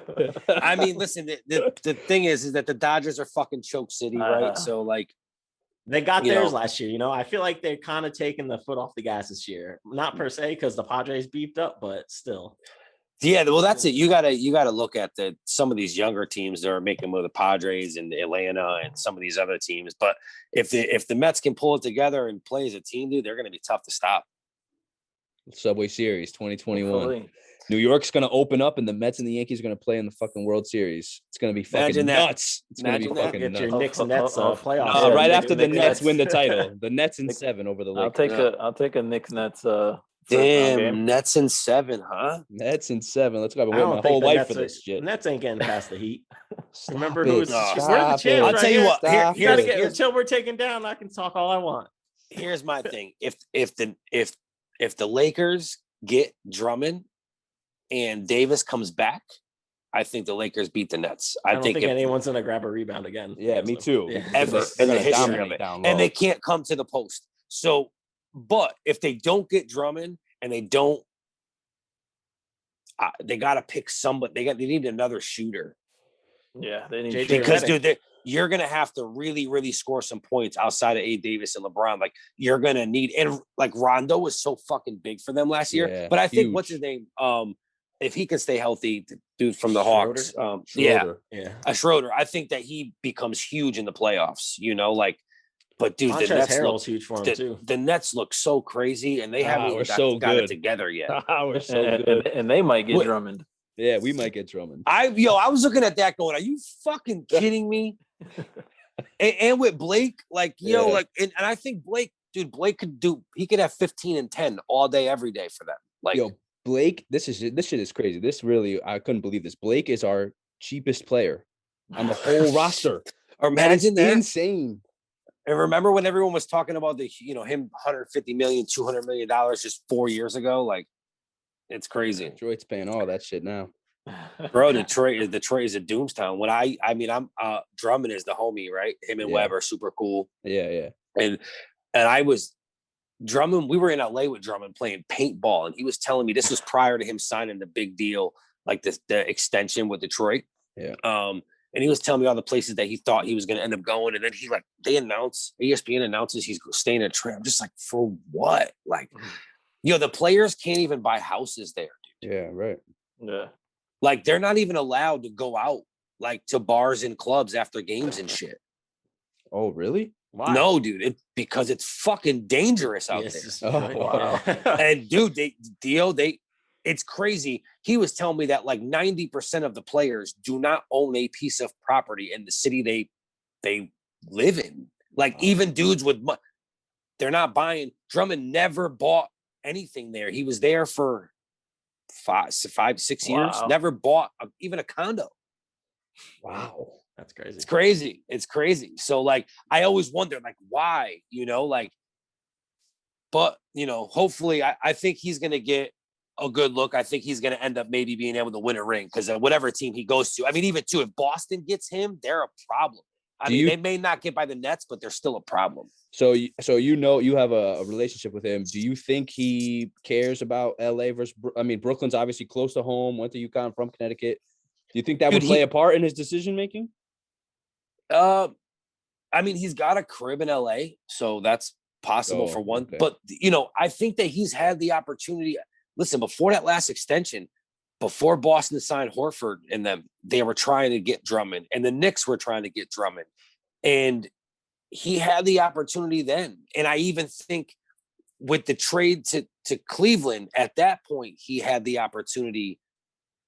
I mean, listen, the thing is that the Dodgers are fucking choke city, right? So like they got theirs last year. I feel like they're kind of taking the foot off the gas this year. Not per se because the Padres beefed up, but still. Yeah, well, that's it. You gotta look at some of these younger teams that are making with the Padres and Atlanta and some of these other teams. But if the Mets can pull it together and play as a team, dude, they're gonna be tough to stop. Subway Series 2021. New York's going to open up, and the Mets and the Yankees are going to play in the fucking World Series. It's going to be fucking nuts. It's going to be fucking nuts. Get your Knicks and Nets playoffs. Right after the Nets win the title. The Nets in 7 over the Lakers. I'll take a Knicks Nets. Damn, Nets in 7, huh? Nets in 7. Let's go. I've been waiting my whole life for this shit. Nets ain't getting past the Heat. Remember who was? We're the champs. I'll tell you what. Until we're taken down, I can talk all I want. Here's my thing. If the Lakers get Drummond and Davis comes back, I think the Lakers beat the Nets. I don't think anyone's going to grab a rebound again. Yeah, me too. Yeah. Ever in the history of it. And they can't come to the post. So, but if they don't get Drummond and they don't, they got to pick somebody. They need another shooter. Yeah, they need because dude, you're going to have to really, really score some points outside of A. Davis and LeBron. Like, you're going to need, and like Rondo was so fucking big for them last year. But I think, what's his name? If he can stay healthy, the dude from the Hawks. Schroeder. Schroeder. I think that he becomes huge in the playoffs, you know, like, but dude, Sanchez the Nets Harrell's huge for him too. The Nets look so crazy, and they haven't even got it together yet. We're so good. And they might get Drummond. Yeah, we might get Drummond. I was looking at that going, are you fucking kidding me? and with Blake, like, like, and I think Blake could have 15 and 10 all day, every day for them. Like, Blake, this shit is crazy. This really, I couldn't believe this. Blake is our cheapest player on the whole roster. Imagine that. Insane. And remember when everyone was talking about him $150 million, $200 million just 4 years ago? Like, it's crazy. Detroit's paying all that shit now. Bro, Detroit is a doomstown. When I'm Drummond is the homie, right? Him and Webb are super cool. Yeah. And I was Drummond, we were in LA with Drummond playing paintball, and he was telling me this was prior to him signing the big deal, like the extension with Detroit. Yeah. And he was telling me all the places that he thought he was going to end up going. And then ESPN announces he's staying at Detroit. I'm just like, for what? Like, the players can't even buy houses there, dude. Yeah, right. Yeah. Like, they're not even allowed to go out, like, to bars and clubs after games and shit. Oh, really? Why? No, dude, because it's fucking dangerous out there. Oh, wow. And dude, it's crazy. He was telling me that like 90% of the players do not own a piece of property in the city they live in. Like, even dudes with money, they're not buying. Drummond never bought anything there. He was there for 5-6 years. Never bought even a condo. Wow. That's crazy. It's crazy. So, like, I always wonder, like, why, but, hopefully I think he's going to get a good look. I think he's going to end up maybe being able to win a ring, because whatever team he goes to, I mean, even too, if Boston gets him, they're a problem. They may not get by the Nets, but they're still a problem. So you have a relationship with him. Do you think he cares about LA versus, Brooklyn's obviously close to home, went to UConn from Connecticut. Do you think that would play a part in his decision-making? He's got a crib in LA, so that's possible for one. Okay. But, I think that he's had the opportunity. Listen, before that last extension, before Boston signed Horford and them, they were trying to get Drummond, and the Knicks were trying to get Drummond. And he had the opportunity then. And I even think with the trade to Cleveland, at that point, he had the opportunity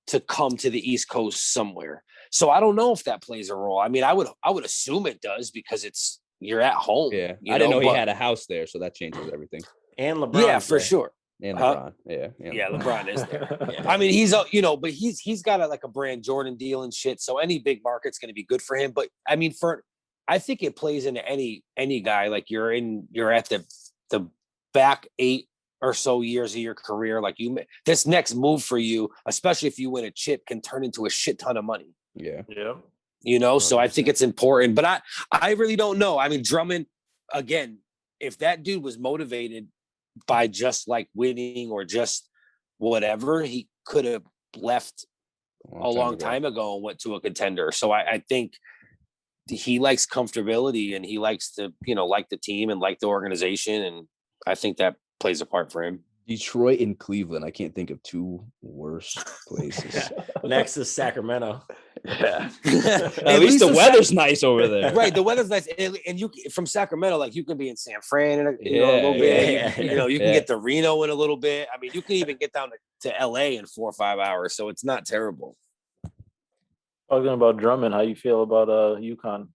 to come to the East Coast somewhere. So I don't know if that plays a role. I mean, I would assume it does, because you're at home. Yeah. I didn't know he had a house there, so that changes everything. And LeBron. Yeah, for sure. And LeBron. Yeah, LeBron is there. Yeah. I mean, he's but he's got a Brand Jordan deal and shit. So any big market's going to be good for him. But I mean, I think it plays into any guy. Like, you're at the back 8 or so years of your career. Like, this next move for you, especially if you win a chip, can turn into a shit ton of money. Yeah. Yeah. So I think it's important, but I really don't know. I mean, Drummond, again, if that dude was motivated by just like winning or just whatever, he could have left a long time ago and went to a contender. So I think he likes comfortability, and he likes to, like the team and like the organization. And I think that plays a part for him. Detroit and Cleveland. I can't think of two worse places. Next is Sacramento. Yeah. At least the weather's nice over there. Right. The weather's nice. And you from Sacramento, like, you can be in San Fran in a little bit. Yeah. You can get to Reno in a little bit. I mean, you can even get down to LA in 4 or 5 hours. So it's not terrible. Talking about Drummond, how you feel about UConn?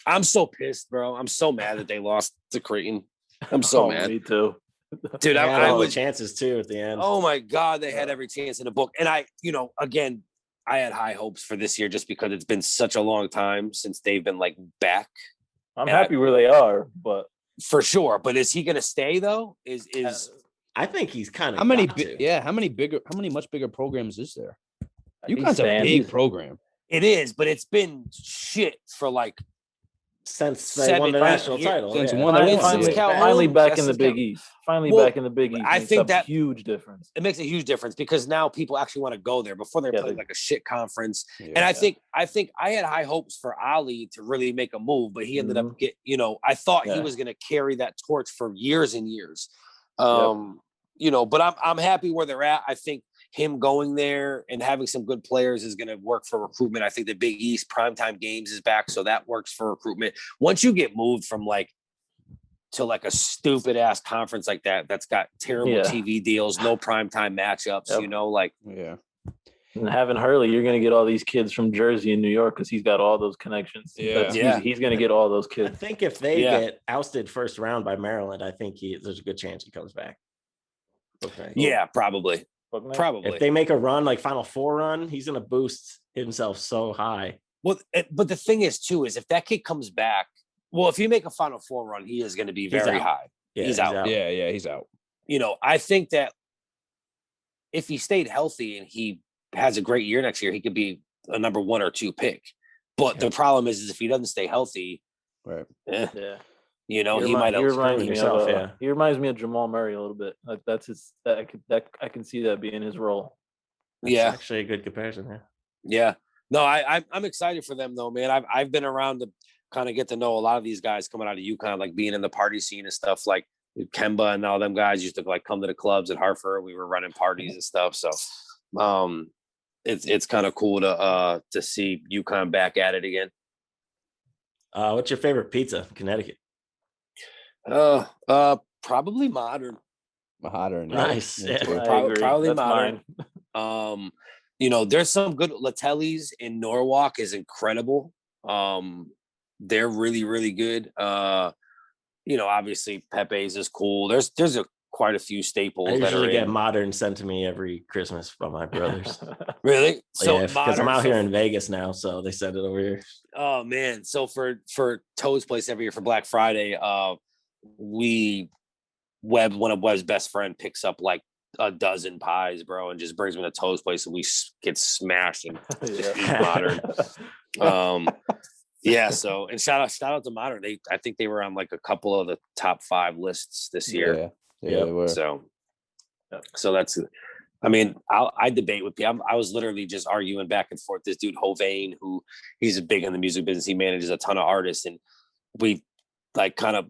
I'm so pissed, bro. I'm so mad that they lost to Creighton. I'm so mad. Me too. Dude, I had chances too at the end. Oh my God, they had every chance in the book. And again, I had high hopes for this year, just because it's been such a long time since they've been like back. I'm happy where they are, but for sure. But is he going to stay though? I think he's kind of how many much bigger programs is there? UConn's a big program. It is, but it's been shit for like since they won the national title. Since Yeah. one that won. Since Yeah. Calhoun, Finally back in the since Big Cal- East. Finally Well, back in the Big East. I makes think a that- huge difference. it makes a huge difference because now people actually want to go there. Before they Yeah, played they- like a shit conference. Yeah. And I think I had high hopes for Ali to really make a move, but he ended up I thought he Yeah. was going to carry that torch for years and years. But I'm happy where they're at. I think him going there and having some good players is going to work for recruitment. I think the Big East primetime games is back, so that works for recruitment. Once you get moved from to a stupid ass conference like that, that's got terrible TV deals, no primetime matchups, Yeah. And having Hurley, you're going to get all these kids from Jersey and New York because he's got all those connections. Yeah. He's going to get all those I kids. think if they get ousted first round by Maryland, I think there's a good chance he comes back. Okay. Yeah, probably. If they make a run, like Final Four run, he's going to boost himself so high. Well, but the thing is, too, is if that kid comes back, if you make a Final Four run, he is going to be very high. Yeah, he's out. Yeah, he's out. I think that if he stayed healthy and he has a great year next year, he could be a number 1 or 2 pick. But the problem is if he doesn't stay healthy, right? He might outscrew himself. He reminds me of Jamal Murray a little bit. That's his. I can see that being his role. That's actually a good comparison. Yeah. No, I'm excited for them though, man. I've been around to kind of get to know a lot of these guys coming out of UConn, like being in the party scene and stuff. Like Kemba and all them guys used to come to the clubs at Hartford. We were running parties and stuff. So, it's kind of cool to see UConn back at it again. What's your favorite pizza in Connecticut? Probably modern. Nice. Yeah. Probably That's modern. mine. There's some good Latelli's in Norwalk is incredible. They're really, really good. Obviously Pepe's is cool. There's quite a few staples. I usually get modern sent to me every Christmas from my brothers. Really? So because I'm out here in Vegas now, so they send it over here. Oh man! So for Toad's Place every year for Black Friday, one of Webb's best friend picks up like a dozen pies, bro, and just brings them to Toad's Place, and we get smashed and just eat modern. So and shout out to Modern. I think they were on like a couple of the top 5 lists this year. Yeah, they were. So that's. I mean, I debate with people. I was literally just arguing back and forth. This dude Hovain, who he's big in the music business, he manages a ton of artists, and we kind of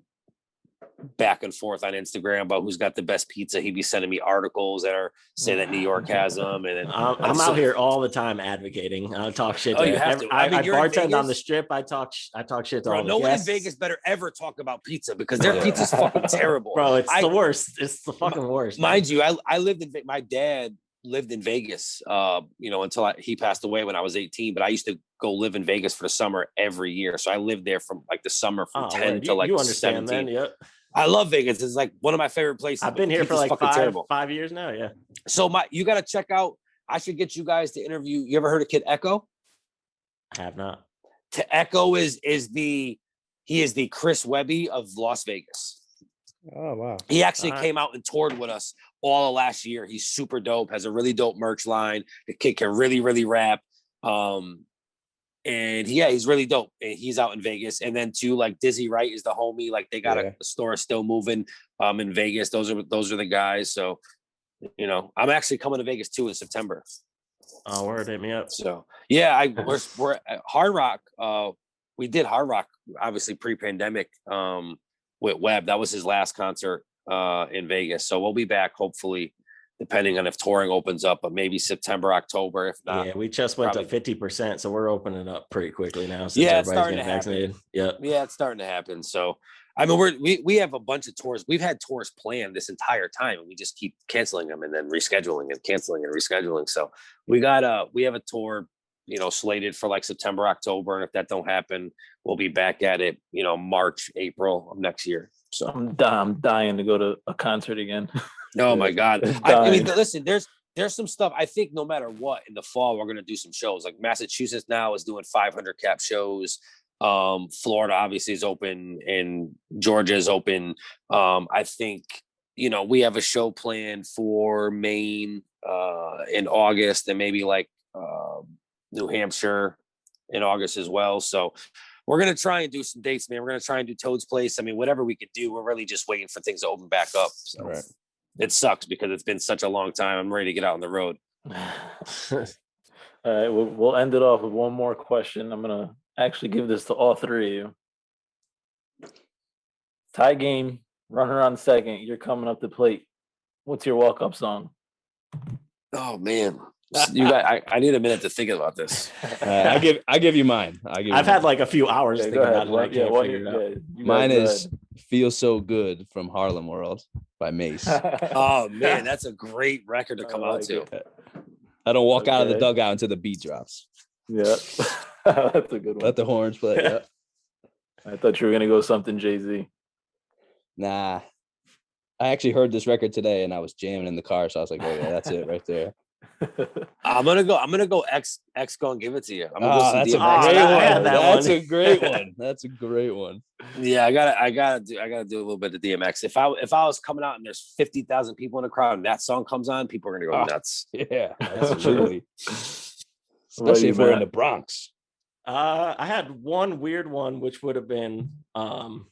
back and forth on Instagram about who's got the best pizza. He'd be sending me articles that say that New York has them, and I'm out here all the time advocating. I talk shit. You have to. I bartend on the Strip. I talk shit to all the no one in guests. Vegas better ever talk about pizza because their pizza's fucking terrible, bro. It's the worst. It's the fucking worst. Mind you, I lived in my dad lived in Vegas, until he passed away when I was 18. But I used to go live in Vegas for the summer every year, so I lived there from like the summer from 10 to like 17. Then, yep. I love Vegas. It's like one of my favorite places. I've been here for like 5 years now. Yeah. So you got to check out. I should get you guys to interview. You ever heard of Kid Echo? I have not. To Echo is the Chris Webby of Las Vegas. Oh wow. He actually came out and toured with us all of last year. He's super dope. Has a really dope merch line. The kid can really, really rap. And he's really dope. And he's out in Vegas. And then too, like Dizzy Wright is the homie. Like they got a store still moving in Vegas. Those are the guys. So, I'm actually coming to Vegas too in September. Oh, word, hit me up. So yeah, we're at Hard Rock. We did Hard Rock obviously pre-pandemic with Webb. That was his last concert in Vegas. So we'll be back hopefully, depending on if touring opens up, but maybe September, October. If not, yeah, we just went to 50%, so we're opening up pretty quickly now. Since it's everybody's starting to vaccinated. happen. Yeah, it's starting to happen. So, I mean, we have a bunch of tours. We've had tours planned this entire time, and we just keep canceling them and then rescheduling and canceling and rescheduling. So we have a tour, slated for like September, October, and if that don't happen, we'll be back at it, March, April of next year. So I'm dying to go to a concert again. Oh my God. I mean, listen, there's some stuff. I think no matter what, in the fall, we're going to do some shows. Like Massachusetts now is doing 500 cap shows. Florida obviously is open and Georgia is open. I think, we have a show planned for Maine in August and maybe like New Hampshire in August as well. So we're gonna try and do some dates, man. We're gonna try and do Toad's Place. I mean, whatever we could do. We're really just waiting for things to open back up. So Right. it sucks because it's been such a long time. I'm ready to get out on the road. All right, we'll end it off with one more question. I'm gonna actually give this to all three of you. Tie game, runner on second. You're coming up the plate. What's your walk-up song? Oh man, you got. I need a minute to think about this. I give you mine. I've had like a few hours to think about it. I can't figure it out. Mine is "Feel So Good" from Harlem World by Mace. Oh man, that's a great record to come out to. I don't walk out of the dugout until the beat drops. Yeah, that's a good one. Let the horns play. Yeah. I thought you were gonna go something Jay-Z. Nah, I actually heard this record today, and I was jamming in the car, so I was like, "Oh yeah, that's it right there." I'm gonna go. X gonna give it to you. I'm gonna go That's some a DMX. great one. I had that That's one. a great one. That's a great one. Yeah, I gotta do a little bit of DMX. If I was coming out and there's 50,000 people in the crowd and that song comes on, people are gonna go nuts. Yeah, absolutely. Especially if we're in the Bronx. I had one weird one, which would have been "Come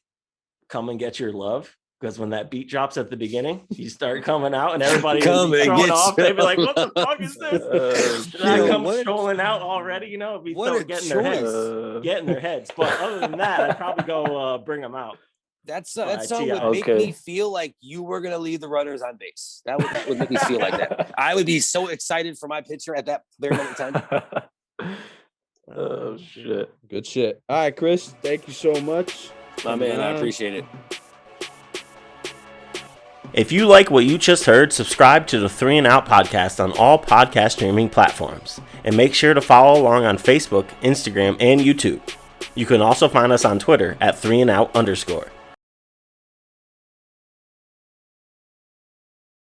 and Get Your Love." Because when that beat drops at the beginning, you start coming out and everybody Come would be and thrown get off. your They'd be like, "What the fuck is this?" And I come strolling out already, you know, it'd be getting their heads. But other than that, I'd probably go "Bring Them Out." That song would make me feel like you were gonna leave the runners on base. That would make me feel like that. I would be so excited for my pitcher at that very moment in time. Oh shit! Good shit. All right, Chris. Thank you so much. My man, I appreciate it. If you like what you just heard, subscribe to the 3 and Out podcast on all podcast streaming platforms. And make sure to follow along on Facebook, Instagram, and YouTube. You can also find us on Twitter at 3 and Out_.